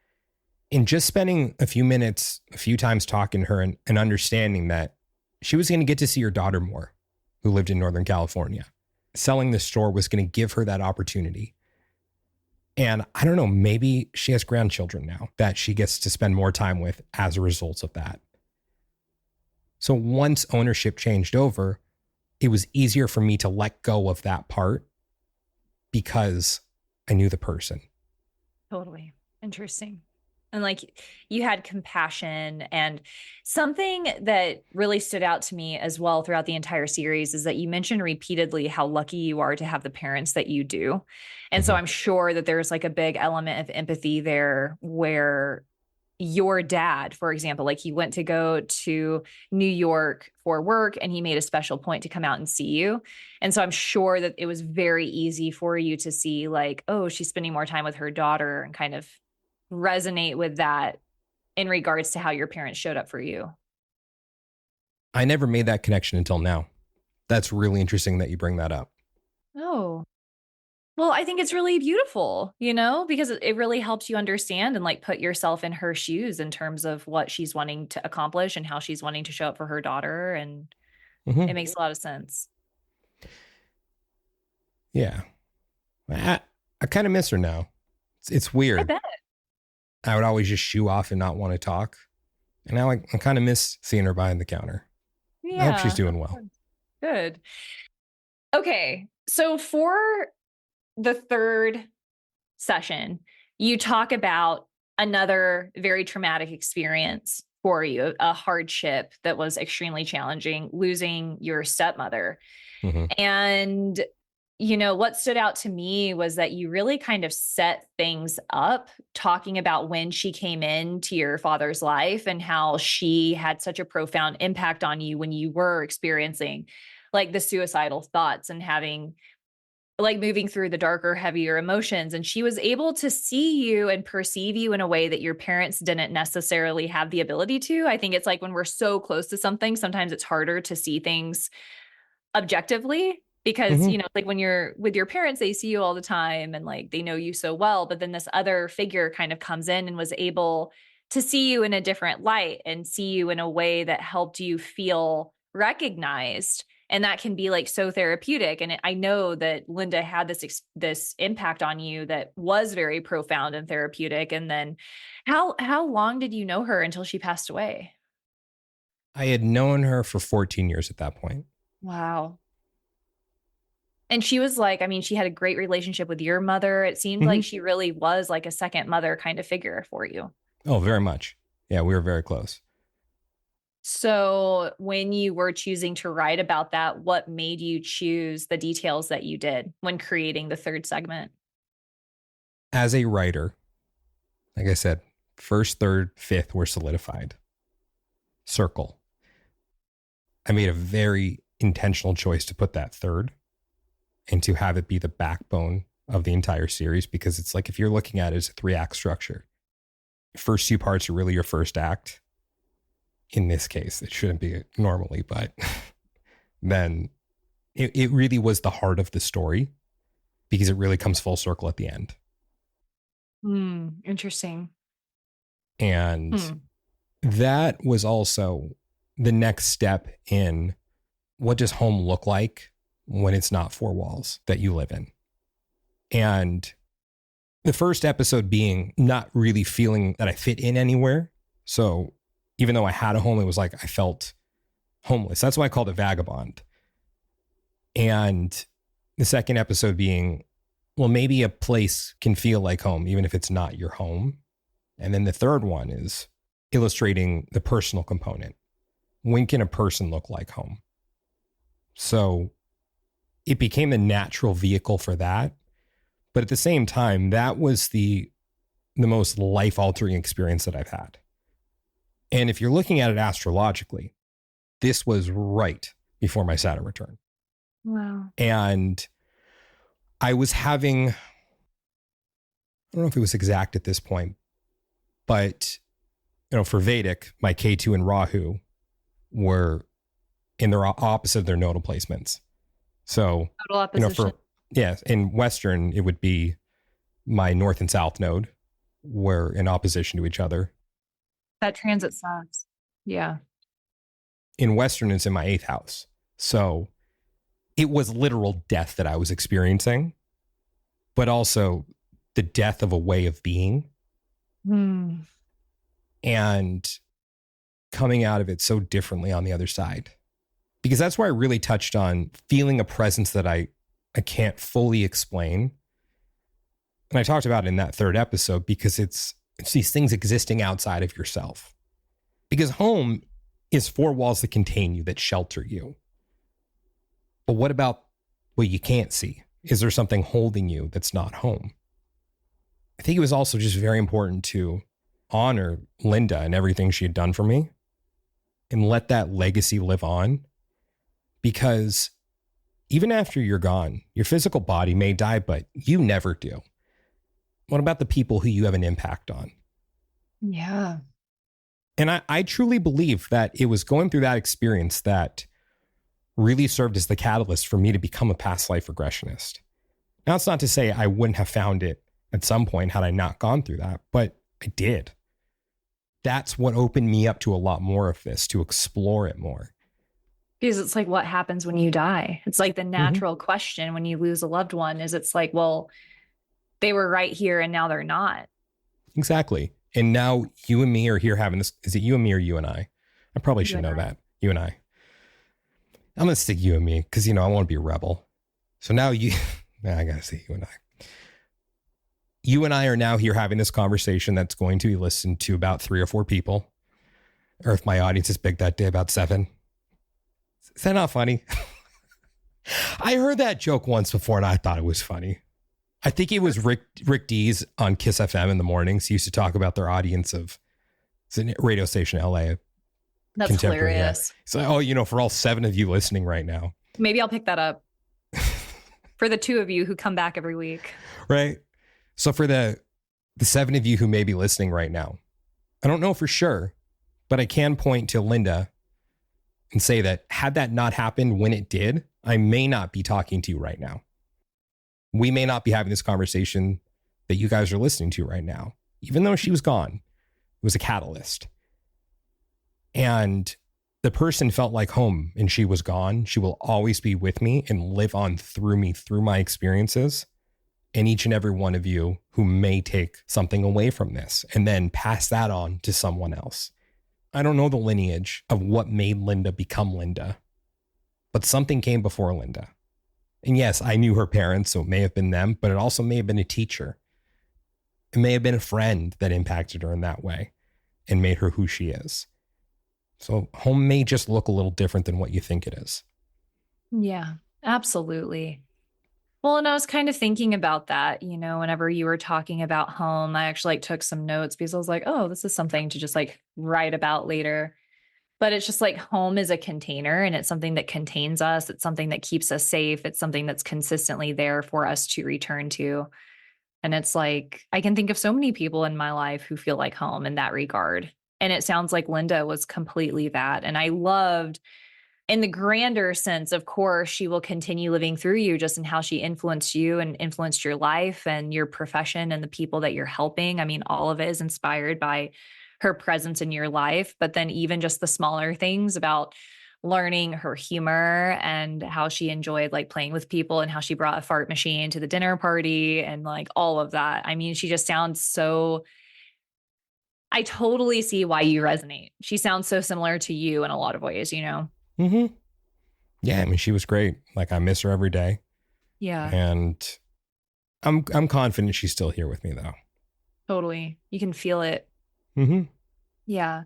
And just spending a few minutes, a few times talking to her and understanding that she was going to get to see her daughter more, who lived in Northern California. Selling the store was going to give her that opportunity. And I don't know, maybe she has grandchildren now that she gets to spend more time with as a result of that. So once ownership changed over, it was easier for me to let go of that part because I knew the person. Totally. Interesting. And like you had compassion, and something that really stood out to me as well throughout the entire series is that you mentioned repeatedly how lucky you are to have the parents that you do. And so I'm sure that there's like a big element of empathy there where your dad, for example, like he went to go to New York for work and he made a special point to come out and see you. And so I'm sure that it was very easy for you to see like, oh, she's spending more time with her daughter, and kind of resonate with that in regards to how your parents showed up for you. I never made that connection until now. That's really interesting that you bring that up. Oh, well, I think it's really beautiful, because it really helps you understand and like put yourself in her shoes in terms of what she's wanting to accomplish and how she's wanting to show up for her daughter. And it makes a lot of sense. Yeah. I kind of miss her now. It's weird. I bet. I would always just shoo off and not want to talk. And now I kind of miss seeing her behind the counter. Yeah. I hope she's doing well. Good. Okay. So for the third session, you talk about another very traumatic experience for you, a hardship that was extremely challenging, losing your stepmother. And what stood out to me was that you really kind of set things up talking about when she came into your father's life and how she had such a profound impact on you when you were experiencing like the suicidal thoughts and having like moving through the darker, heavier emotions. And she was able to see you and perceive you in a way that your parents didn't necessarily have the ability to. I think it's like when we're so close to something, sometimes it's harder to see things objectively. Because, like when you're with your parents, they see you all the time and like they know you so well. But then this other figure kind of comes in and was able to see you in a different light and see you in a way that helped you feel recognized And that can be like so therapeutic. And I know that Linda had this impact on you that was very profound and therapeutic. And then how long did you know her until she passed away? I had known her for 14 years at that point. Wow. And she was like, I mean, she had a great relationship with your mother. It seemed like she really was like a second mother kind of figure for you. Oh, very much. Yeah, we were very close. So when you were choosing to write about that, what made you choose the details that you did when creating the third segment? As a writer, like I said, first, third, fifth were solidified. Circle. I made a very intentional choice to put that third and to have it be the backbone of the entire series, because it's like, if you're looking at it as a 3-act structure, first 2 parts are really your first act. In this case, it shouldn't be normally, but then it really was the heart of the story, because it really comes full circle at the end. Interesting. And that was also the next step in what does home look like when it's not 4 walls that you live in. And the first episode being not really feeling that I fit in anywhere. So even though I had a home, it was like I felt homeless. That's why I called it Vagabond. And the second episode being, well, maybe a place can feel like home, even if it's not your home. And then the third one is illustrating the personal component. When can a person look like home? So it became the natural vehicle for that. But at the same time, that was the most life-altering experience that I've had. And if you're looking at it astrologically, this was right before my Saturn return. Wow. And I was having, I don't know if it was exact at this point, but for Vedic, my K2 and Rahu were in their opposite of their nodal placements. So, total opposition. In Western, it would be my North and South node were in opposition to each other. That transit sucks. Yeah. In Western, it's in my 8th house. So it was literal death that I was experiencing, but also the death of a way of being. And coming out of it so differently on the other side. Because that's where I really touched on feeling a presence that I can't fully explain. And I talked about it in that third episode, because it's these things existing outside of yourself. Because home is 4 walls that contain you, that shelter you. But what about what you can't see? Is there something holding you that's not home? I think it was also just very important to honor Linda and everything she had done for me and let that legacy live on. Because even after you're gone, your physical body may die, but you never do. What about the people who you have an impact on? Yeah. And I truly believe that it was going through that experience that really served as the catalyst for me to become a past life regressionist. Now, it's not to say I wouldn't have found it at some point had I not gone through that, but I did. That's what opened me up to a lot more of this, to explore it more. Because it's like, what happens when you die? It's like the natural question when you lose a loved one is, it's like, well, they were right here and now they're not. Exactly. And now you and me are here having this. Is it you and me or you and I? I probably should know that. You and I. I'm going to stick you and me because, I want to be a rebel. So now I got to say you and I. You and I are now here having this conversation that's going to be listened to about 3 or 4 people. Or if my audience is big that day, about 7. Is that not funny? I heard that joke once before and I thought it was funny. I think it was Rick Dees on Kiss FM in the mornings. He used to talk about their audience of, it's a radio station in LA. That's hilarious. He's like, for all 7 of you listening right now. Maybe I'll pick that up for the 2 of you who come back every week. Right. So for the 7 of you who may be listening right now, I don't know for sure, but I can point to Linda and say that had that not happened when it did, I may not be talking to you right now. We may not be having this conversation that you guys are listening to right now. Even though she was gone, it was a catalyst. And The person felt like home and she was gone. She will always be with me and live on through me, through my experiences. And each and every one of you who may take something away from this and then pass that on to someone else. I don't know the lineage of what made Linda become Linda, but something came before Linda. And yes, I knew her parents, so it may have been them, but it also may have been a teacher. It may have been a friend that impacted her in that way and made her who she is. So home may just look a little different than what you think it is. Yeah, absolutely. Well, and I was kind of thinking about that, you know, whenever you were talking about home, I actually like took some notes because I was like, oh, this is something to just like write about later. But it's just like home is a container and it's something that contains us. It's something that keeps us safe. It's something that's consistently there for us to return to. And it's like, I can think of so many people in my life who feel like home in that regard. And it sounds like Linda was completely that. And I loved, in the grander sense, of course, she will continue living through you just in how she influenced you and influenced your life and your profession and the people that you're helping. I mean, all of it is inspired by her presence in your life. But then even just the smaller things about learning her humor and how she enjoyed like playing with people and how she brought a fart machine to the dinner party and like all of that. I mean, she just sounds so, I totally see why you resonate. She sounds so similar to you in a lot of ways, you know? Mm-hmm. Yeah, I mean, she was great. Like, I miss her every day. Yeah, And I'm confident she's still here with me, though. totally. You can feel it. Mm-hmm. Yeah.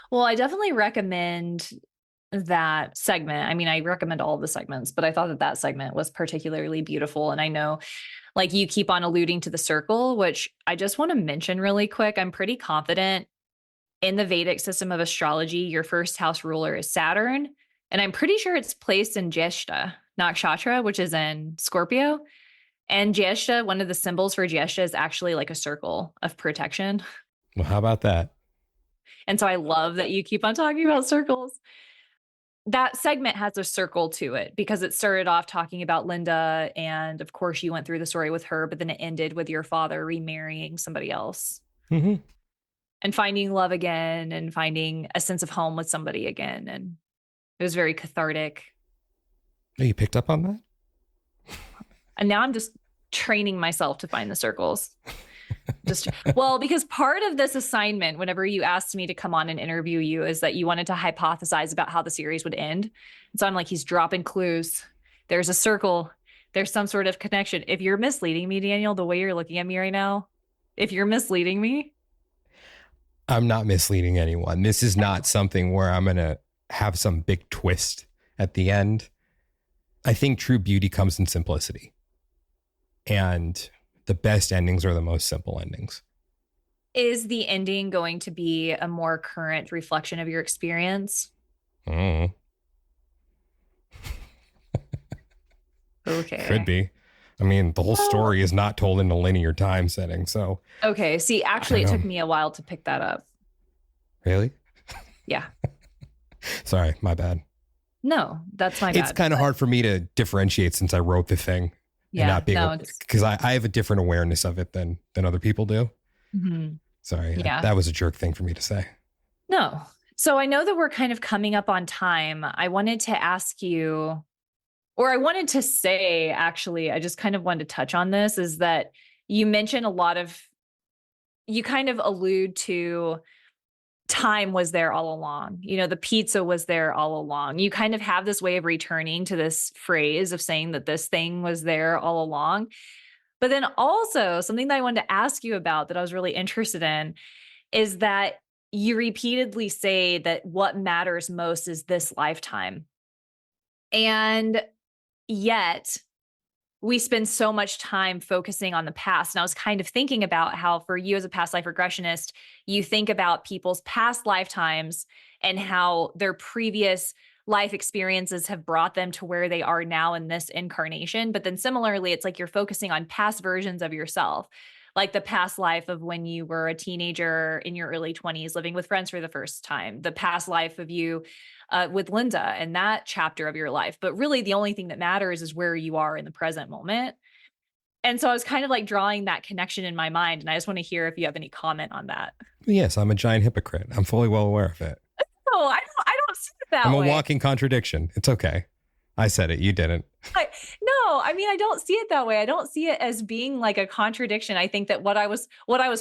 Well, I definitely recommend that segment. I mean, I recommend all of the segments, but I thought that that segment was particularly beautiful. And I know like you keep on alluding to the circle, which I just want to mention really quick. I'm pretty confident in the Vedic system of astrology, your first house ruler is Saturn. And I'm pretty sure it's placed in Jyeshta Nakshatra, which is in Scorpio. And Jyeshta, one of the symbols for Jyeshta is actually like a circle of protection. Well, how about that? And so I love that you keep on talking about circles. That segment has a circle to it because it started off talking about Linda. And of course, you went through the story with her, but then it ended with your father remarrying somebody else Mm-hmm. and finding love again and finding a sense of home with somebody again. And it was very cathartic. Oh, you picked up on that? And now I'm just training myself to find the circles. Just well, because part of this assignment, whenever you asked me to come on and interview you, is that you wanted to hypothesize about how the series would end. And so I'm like, he's dropping clues. There's a circle. There's some sort of connection. If you're misleading me, Daniel, the way you're looking at me right now, if you're misleading me, I'm not misleading anyone. This is not something where I'm going to have some big twist at the end. I think true beauty comes in simplicity. And the best endings are the most simple endings. is the ending going to be a more current reflection of your experience? Mm. Okay. Could be. I mean, the whole story is not told in a linear time setting. So, Okay. See, actually, it took me a while to pick that up. really? Yeah. Sorry, my bad. No, that's my bad. It's kind of hard for me to differentiate since I wrote the thing. Yeah. And not being No, because I have a different awareness of it than other people do. mm-hmm. Sorry. Yeah. That was a jerk thing for me to say. No. So I know that we're kind of coming up on time. I wanted to ask you, or I wanted to say, actually, I just kind of wanted to touch on this is that you mentioned a lot of, you kind of allude to time was there all along. You know, the pizza was there all along. You kind of have this way of returning to this phrase of saying that this thing was there all along. But then also something that I wanted to ask you about that I was really interested in is that you repeatedly say that what matters most is this lifetime. And yet we spend so much time focusing on the past. And I was kind of thinking about how for you as a past life regressionist, you think about people's past lifetimes and how their previous life experiences have brought them to where they are now in this incarnation. But then similarly, it's like you're focusing on past versions of yourself, like the past life of when you were a teenager in your early 20s, living with friends for the first time, the past life of you with Linda and that chapter of your life. But really, the only thing that matters is where you are in the present moment. And so I was kind of like drawing that connection in my mind. And I just want to hear if you have any comment on that. Yes, I'm a giant hypocrite. I'm fully well aware of it. I don't see it that I'm a way. walking contradiction. It's okay. I said it. You didn't. No, I mean, I don't see it that way. I don't see it as being like a contradiction. I think that what I was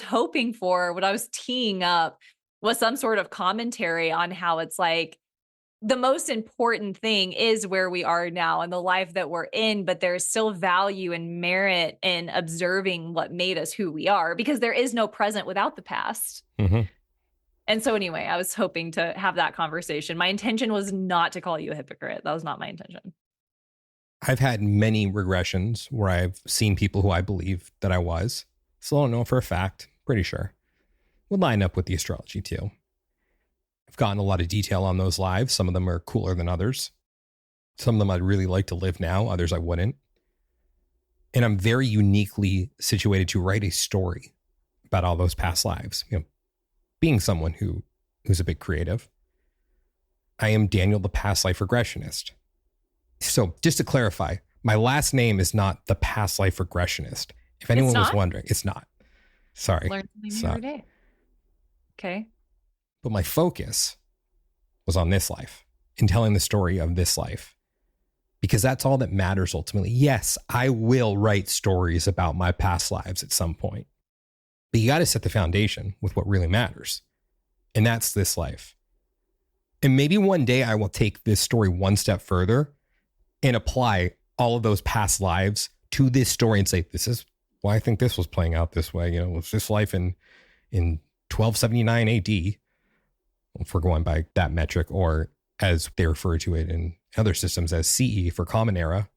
hoping for, what I was teeing up was some sort of commentary on how it's like the most important thing is where we are now and the life that we're in, but there's still value and merit in observing what made us who we are, because there is no present without the past. Mm-hmm. And so anyway, I was hoping to have that conversation. My intention was not to call you a hypocrite. That was not my intention. I've had many regressions where I've seen people who I believe that I was. Still don't know for a fact. Pretty sure. Would line up with the astrology too. I've gotten a lot of detail on those lives. Some of them are cooler than others. Some of them I'd really like to live now. Others I wouldn't. And I'm very uniquely situated to write a story about all those past lives. You know, being someone who's a bit creative. I am Daniel, the past life regressionist. So just to clarify, my last name is not the past life regressionist. If anyone was wondering, it's not. Sorry. Learn something new every day. Okay. But my focus was on this life and telling the story of this life, because that's all that matters ultimately. Yes, I will write stories about my past lives at some point, but you got to set the foundation with what really matters. And that's this life. And maybe one day I will take this story one step further and apply all of those past lives to this story and say, this is why I think this was playing out this way. You know, was this life in 1279 AD, if we're going by that metric, or as they refer to it in other systems as CE for Common Era.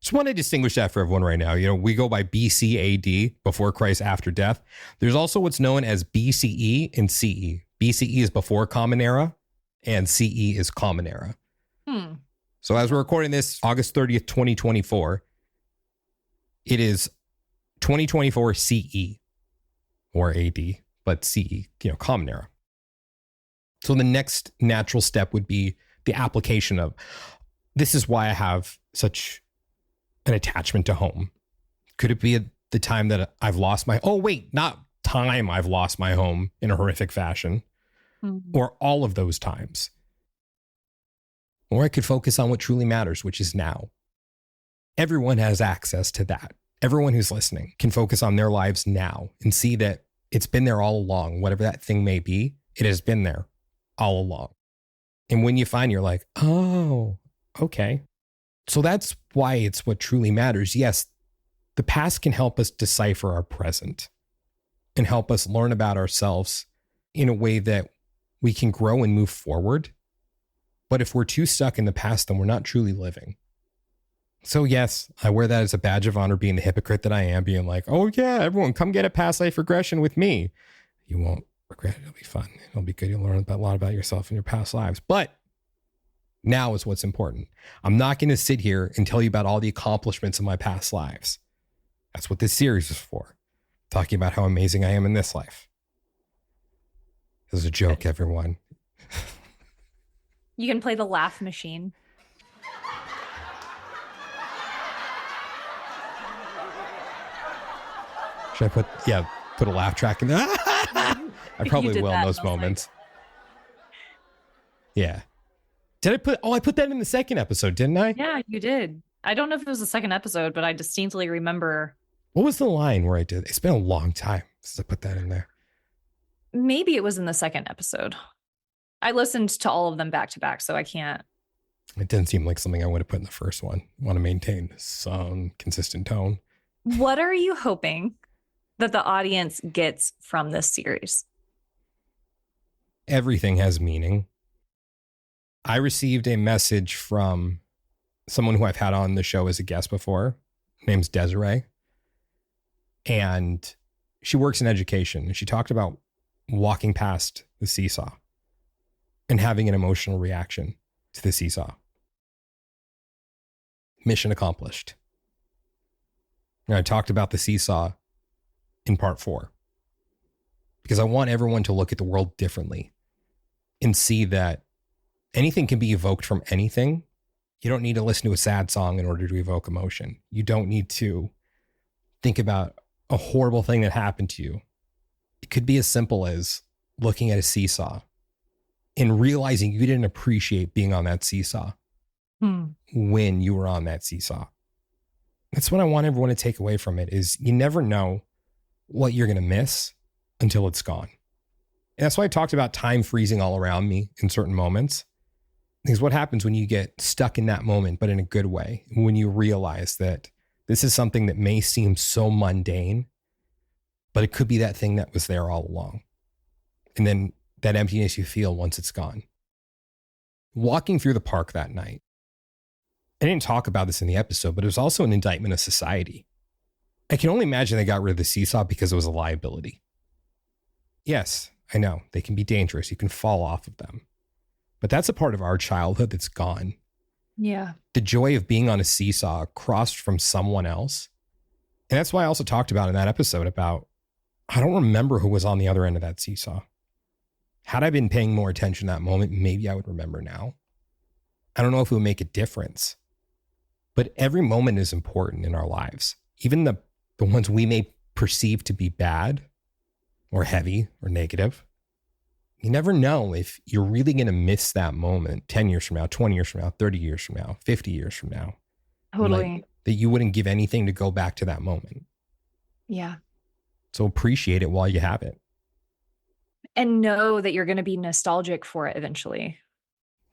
Just want to distinguish that for everyone right now. You know, we go by BC AD, before Christ, after death. There's also what's known as BCE and CE. BCE is before Common Era and CE is Common Era. So as we're recording this, August 30th, 2024, it is 2024 CE or AD, but CE, you know, Common Era. So the next natural step would be the application of, this is why I have such an attachment to home. Could it be the time that I've lost my, not time I've lost my home in a horrific fashion, or all of those times. Or I could focus on what truly matters, which is now. Everyone has access to that. Everyone who's listening can focus on their lives now and see that it's been there all along. Whatever that thing may be, it has been there all along. And when you find, you're like, oh, okay. So that's why it's what truly matters. Yes, the past can help us decipher our present and help us learn about ourselves in a way that we can grow and move forward. But if we're too stuck in the past, then we're not truly living. So yes, I wear that as a badge of honor, being the hypocrite that I am, being like, oh yeah, everyone come get a past life regression with me. You won't regret it. It'll be fun. It'll be good. You'll learn a lot about yourself and your past lives. But now is what's important. I'm not going to sit here and tell you about all the accomplishments of my past lives. That's what this series is for. Talking about how amazing I am in this life. This is a joke, everyone. You can play the laugh machine. Should I put a laugh track in there? I probably will in those moments. Yeah. I put that in the second episode, didn't I? Yeah, you did. I don't know if it was the second episode, but I distinctly remember. What was the line where I did? It's been a long time since I put that in there. Maybe it was in the second episode. I listened to all of them back to back, so I can't. It didn't seem like something I would have put in the first one. I want to maintain some consistent tone. What are you hoping that the audience gets from this series? Everything has meaning. I received a message from someone who I've had on the show as a guest before. Her name's Desiree. And she works in education. And she talked about walking past the seesaw and having an emotional reaction to the seesaw. Mission accomplished. And I talked about the seesaw in part 4 because I want everyone to look at the world differently and see that anything can be evoked from anything. You don't need to listen to a sad song in order to evoke emotion. You don't need to think about a horrible thing that happened to you. It could be as simple as looking at a seesaw and realizing you didn't appreciate being on that seesaw Hmm. when you were on that seesaw. That's what I want everyone to take away from it is you never know what you're going to miss until it's gone. And that's why I talked about time freezing all around me in certain moments. Because what happens when you get stuck in that moment, but in a good way, when you realize that this is something that may seem so mundane, but it could be that thing that was there all along. And then that emptiness you feel once it's gone. Walking through the park that night, I didn't talk about this in the episode, but it was also an indictment of society. I can only imagine they got rid of the seesaw because it was a liability. Yes, I know, they can be dangerous. You can fall off of them. But that's a part of our childhood that's gone. Yeah. The joy of being on a seesaw across from someone else. And that's why I also talked about in that episode about, I don't remember who was on the other end of that seesaw. Had I been paying more attention that moment, maybe I would remember now. I don't know if it would make a difference. But every moment is important in our lives. Even the ones we may perceive to be bad or heavy or negative. You never know if you're really going to miss that moment 10 years from now, 20 years from now, 30 years from now, 50 years from now. Totally. Like, that you wouldn't give anything to go back to that moment. Yeah. So appreciate it while you have it. And know that you're going to be nostalgic for it eventually.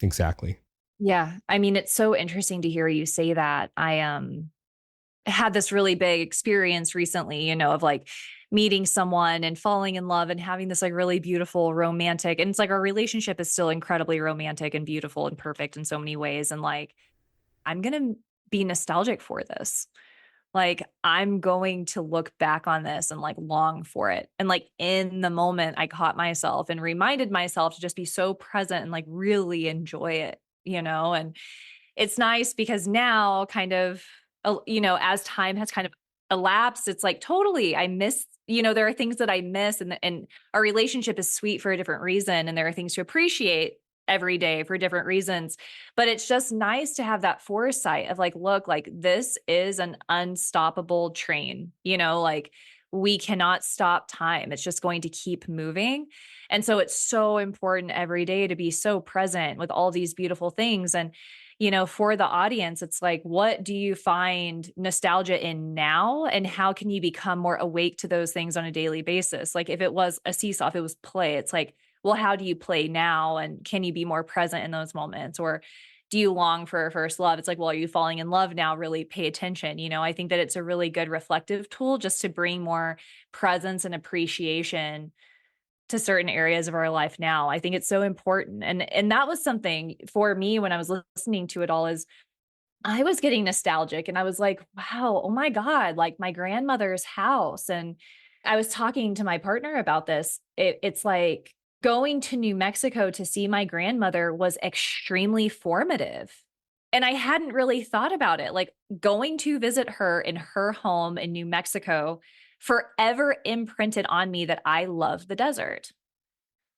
Exactly. Yeah. I mean, it's so interesting to hear you say that. I had this really big experience recently, of like meeting someone and falling in love and having this like really beautiful romantic, and it's like our relationship is still incredibly romantic and beautiful and perfect in so many ways. And like, I'm going to be nostalgic for this. Like, I'm going to look back on this and like long for it. And like in the moment, I caught myself and reminded myself to just be so present and like really enjoy it, and it's nice because now kind of, as time has kind of elapsed, it's like totally, I miss, there are things that I miss, and our relationship is sweet for a different reason. And there are things to appreciate every day for different reasons. But it's just nice to have that foresight of like, look, like this is an unstoppable train, like we cannot stop time. It's just going to keep moving. And so it's so important every day to be so present with all these beautiful things. And for the audience, it's like, what do you find nostalgia in now? And how can you become more awake to those things on a daily basis? Like if it was a seesaw, if it was play, it's like, well, how do you play now? And can you be more present in those moments? Or do you long for a first love? It's like, well, are you falling in love now? Really pay attention. I think that it's a really good reflective tool just to bring more presence and appreciation to certain areas of our life now. I think it's so important. And that was something for me when I was listening to it all, is I was getting nostalgic and I was like, wow, oh my God, like my grandmother's house. And I was talking to my partner about this. It's like going to New Mexico to see my grandmother was extremely formative. And I hadn't really thought about it. Like going to visit her in her home in New Mexico forever imprinted on me that I love the desert.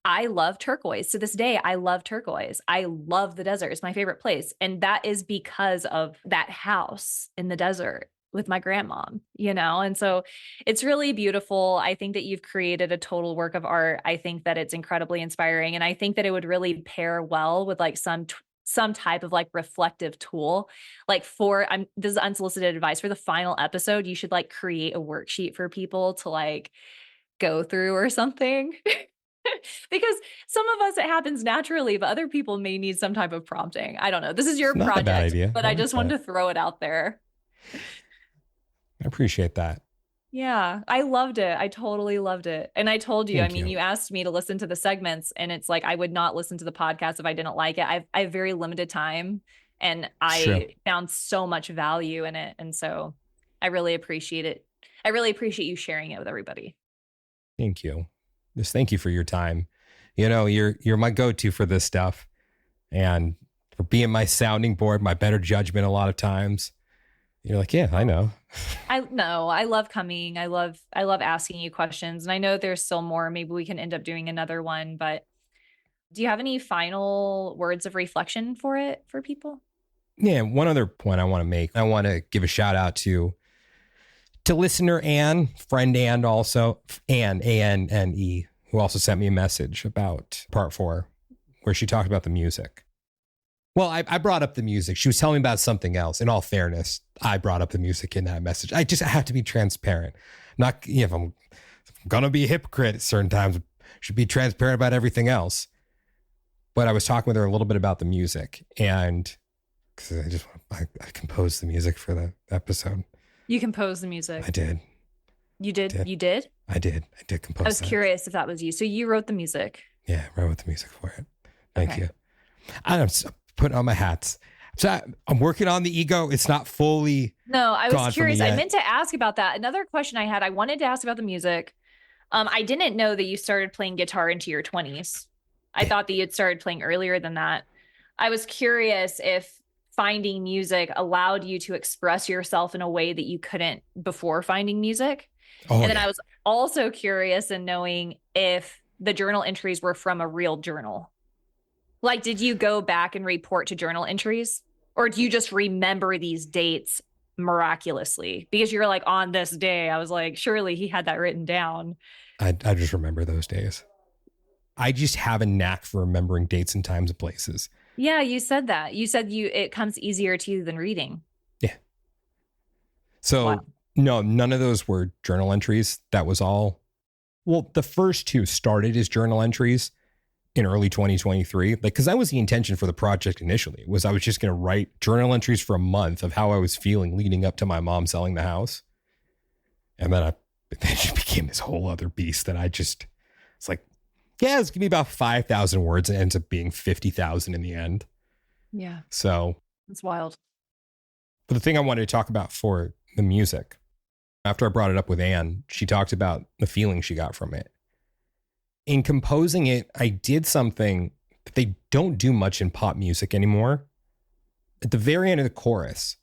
I love turquoise. To this day, I love turquoise. I love the desert. It's my favorite place. And that is because of that house in the desert with my grandmom, And so it's really beautiful. I think that you've created a total work of art. I think that it's incredibly inspiring. And I think that it would really pair well with like some type of like reflective tool. Like this is unsolicited advice, for the final episode, you should like create a worksheet for people to like go through or something. Because some of us, it happens naturally, but other people may need some type of prompting. I don't know. This is your Not a bad project, idea. but I just wanted to throw it out there. I appreciate that. Yeah, I loved it. I totally loved it. And I told you, Thank you. you asked me to listen to the segments, and it's like I would not listen to the podcast if I didn't like it. I have very limited time, and I found so much value in it. And so I really appreciate it. I really appreciate you sharing it with everybody. Thank you. Just thank you for your time. You're my go-to for this stuff, and for being my sounding board, my better judgment a lot of times. You're like, yeah, I know. I know. I love coming. I love asking you questions. And I know there's still more. Maybe we can end up doing another one, but do you have any final words of reflection for people? Yeah. One other point I want to make. I want to give a shout out to listener Anne, friend Anne, also Anne, A-N-N-E, who also sent me a message about part 4. where she talked about the music. Well, I brought up the music. She was telling me about something else. In all fairness, I brought up the music in that message. I have to be transparent. Not, if I'm going to be a hypocrite at certain times, I should be transparent about everything else. But I was talking with her a little bit about the music, and because I composed the music for the episode. You composed the music. I did. You did? You did? I did compose. I was curious if that was you. So you wrote the music. Yeah, I wrote the music for it. Thank you. I'm putting on my hats. So I'm working on the ego. It's not fully. No, I was curious. I meant to ask about that. Another question I had, I wanted to ask about the music. I didn't know that you started playing guitar into your 20s. I thought that you had started playing earlier than that. I was curious if finding music allowed you to express yourself in a way that you couldn't before finding music. And then I was also curious in knowing if the journal entries were from a real journal. Like, did you go back and report to journal entries? Or do you just remember these dates miraculously? Because you're like, on this day, I was like, surely he had that written down. I just remember those days. I just have a knack for remembering dates and times and places. Yeah, you said that. You said it comes easier to you than reading. Yeah. So no, none of those were journal entries. That was all. Well, the first two started as journal entries in early 2023, because that was the intention for the project initially, was I was just going to write journal entries for a month of how I was feeling leading up to my mom selling the house. And then it just became this whole other beast that it's like, yeah, it's going to be about 5,000 words and it ends up being 50,000 in the end. Yeah. So it's wild. But the thing I wanted to talk about for the music, after I brought it up with Anne, she talked about the feeling she got from it. In composing it, I did something that they don't do much in pop music anymore. At the very end of the chorus,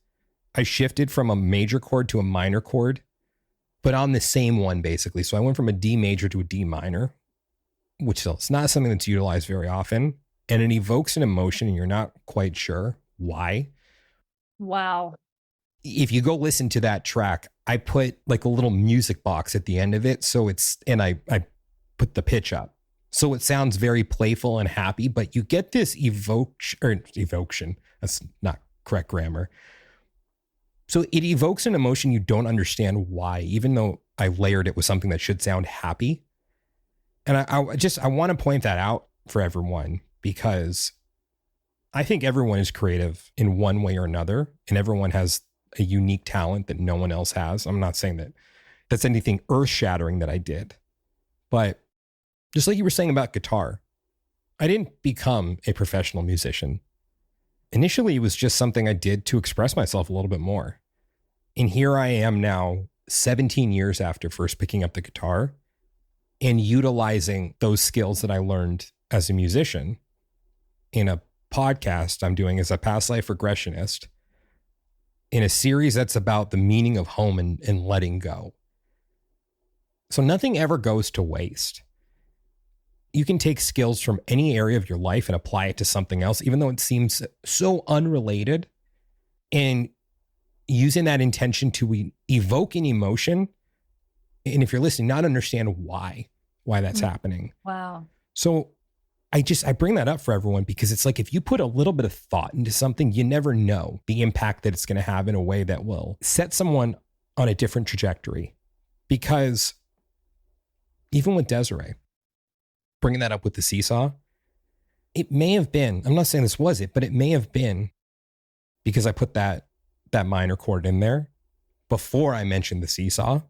I shifted from a major chord to a minor chord, but on the same one, basically. So I went from a D major to a D minor, which is not something that's utilized very often. And it evokes an emotion and you're not quite sure why. Wow. If you go listen to that track, I put like a little music box at the end of it. So I put the pitch up. So it sounds very playful and happy, but you get this evocation. That's not correct grammar. So it evokes an emotion you don't understand why, even though I layered it with something that should sound happy. And I want to point that out for everyone, because I think everyone is creative in one way or another, and everyone has a unique talent that no one else has. I'm not saying that that's anything earth-shattering that I did, but just like you were saying about guitar, I didn't become a professional musician. Initially, it was just something I did to express myself a little bit more. And here I am now, 17 years after first picking up the guitar and utilizing those skills that I learned as a musician in a podcast I'm doing as a past life regressionist in a series that's about the meaning of home and letting go. So nothing ever goes to waste. You can take skills from any area of your life and apply it to something else, even though it seems so unrelated, and using that intention to evoke an emotion. And if you're listening, not understand why that's happening. Wow. So I bring that up for everyone because it's like, if you put a little bit of thought into something, you never know the impact that it's going to have in a way that will set someone on a different trajectory. Because even with Desiree, bringing that up with the seesaw, it may have been, I'm not saying this was it, but it may have been because I put that minor chord in there before I mentioned the seesaw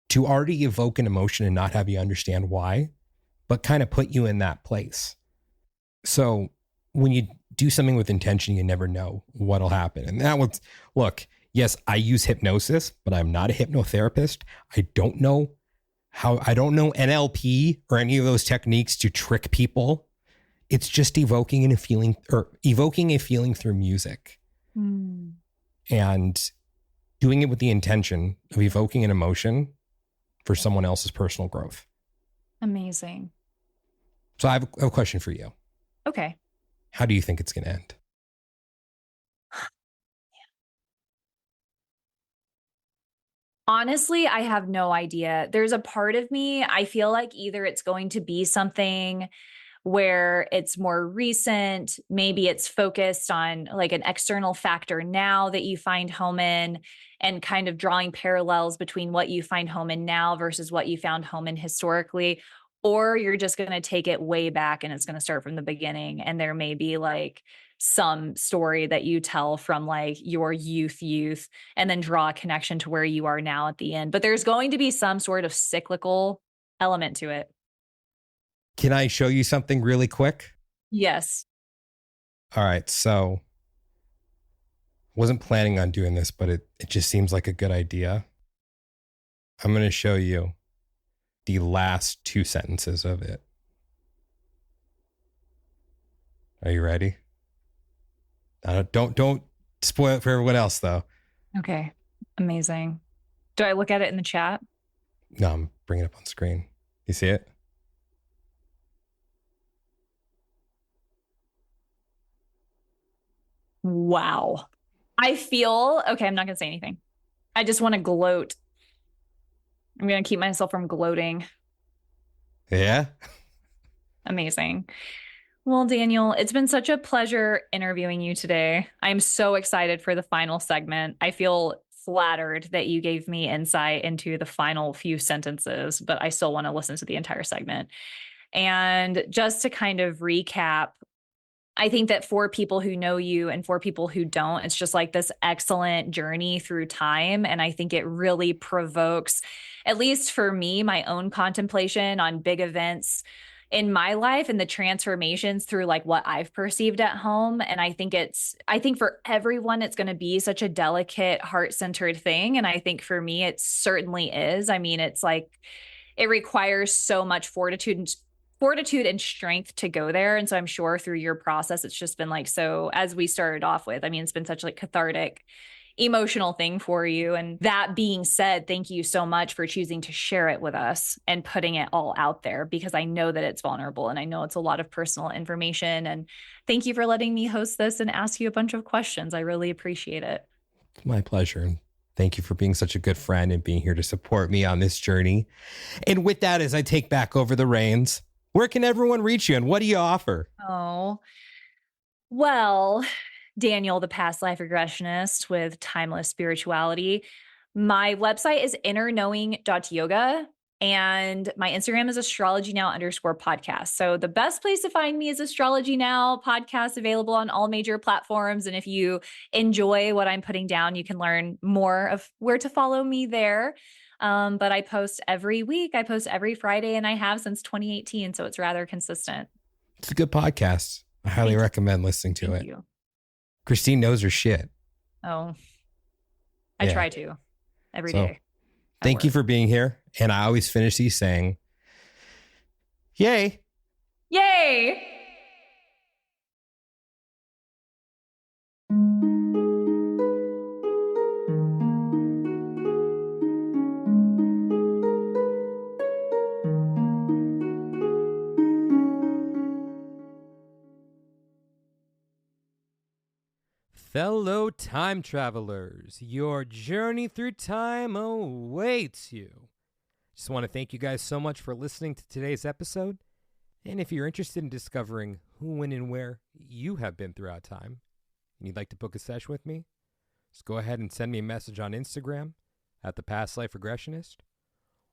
to already evoke an emotion and not have you understand why, but kind of put you in that place. So when you do something with intention, you never know what'll happen. And that was, look, yes, I use hypnosis, but I'm not a hypnotherapist. I don't know NLP or any of those techniques to trick people. It's just evoking a feeling through music. And doing it with the intention of evoking an emotion for someone else's personal growth. Amazing. So I have a question for you. Okay. How do you think it's going to end? Honestly, I have no idea. There's a part of me, I feel like either it's going to be something where it's more recent. Maybe it's focused on like an external factor now that you find home in, and kind of drawing parallels between what you find home in now versus what you found home in historically. Or you're just going to take it way back and it's going to start from the beginning. And there may be like some story that you tell from like your youth, and then draw a connection to where you are now at the end. But there's going to be some sort of cyclical element to it. Can I show you something really quick? Yes. All right. So wasn't planning on doing this, but it just seems like a good idea. I'm going to show you the last 2 sentences of it. Are you ready? Don't spoil it for everyone else, though. Okay. Amazing. Do I look at it in the chat? No, I'm bringing it up on screen. You see it? Wow. I feel, okay, I'm not going to say anything. I just want to gloat. I'm going to keep myself from gloating. Yeah? Amazing. Well, Daniel, it's been such a pleasure interviewing you today. I'm so excited for the final segment. I feel flattered that you gave me insight into the final few sentences, but I still want to listen to the entire segment. And just to kind of recap, I think that for people who know you and for people who don't, it's just like this excellent journey through time. And I think it really provokes, at least for me, my own contemplation on big events in my life and the transformations through like what I've perceived at home. And I think for everyone, it's going to be such a delicate, heart-centered thing. And I think for me, it certainly is. I mean, it's like, it requires so much fortitude and strength to go there. And so I'm sure through your process, it's just been like, so as we started off with, I mean, it's been such like cathartic, emotional thing for you. And that being said, thank you so much for choosing to share it with us and putting it all out there, because I know that it's vulnerable and I know it's a lot of personal information. And thank you for letting me host this and ask you a bunch of questions. I really appreciate it. It's my pleasure. And thank you for being such a good friend and being here to support me on this journey. And with that, as I take back over the reins, where can everyone reach you and what do you offer? Oh, well, Daniel, the past life regressionist with timeless spirituality. My website is innerknowing.yoga and my Instagram is astrologynow_podcast. So the best place to find me is Astrology Now podcast, available on all major platforms. And if you enjoy what I'm putting down, you can learn more of where to follow me there. But I post every week. I post every Friday, and I have since 2018. So it's rather consistent. It's a good podcast. I highly recommend listening to it. Thank you. Christine knows her shit. Oh, I try to every day. Thank you for being here. And I always finish these saying, yay. Yay. Fellow time travelers, your journey through time awaits you. Just want to thank you guys so much for listening to today's episode. And if you're interested in discovering who, when, and where you have been throughout time, and you'd like to book a session with me, just go ahead and send me a message on Instagram at The Past Life Regressionist,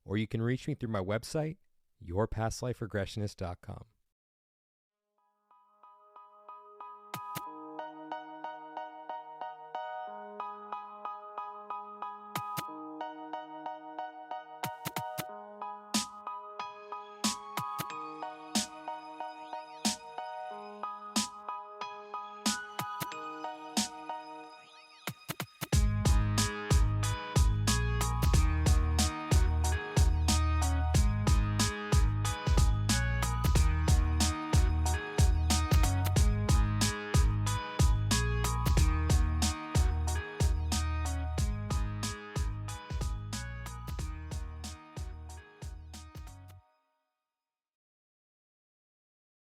or you can reach me through my website, yourpastliferegressionist.com.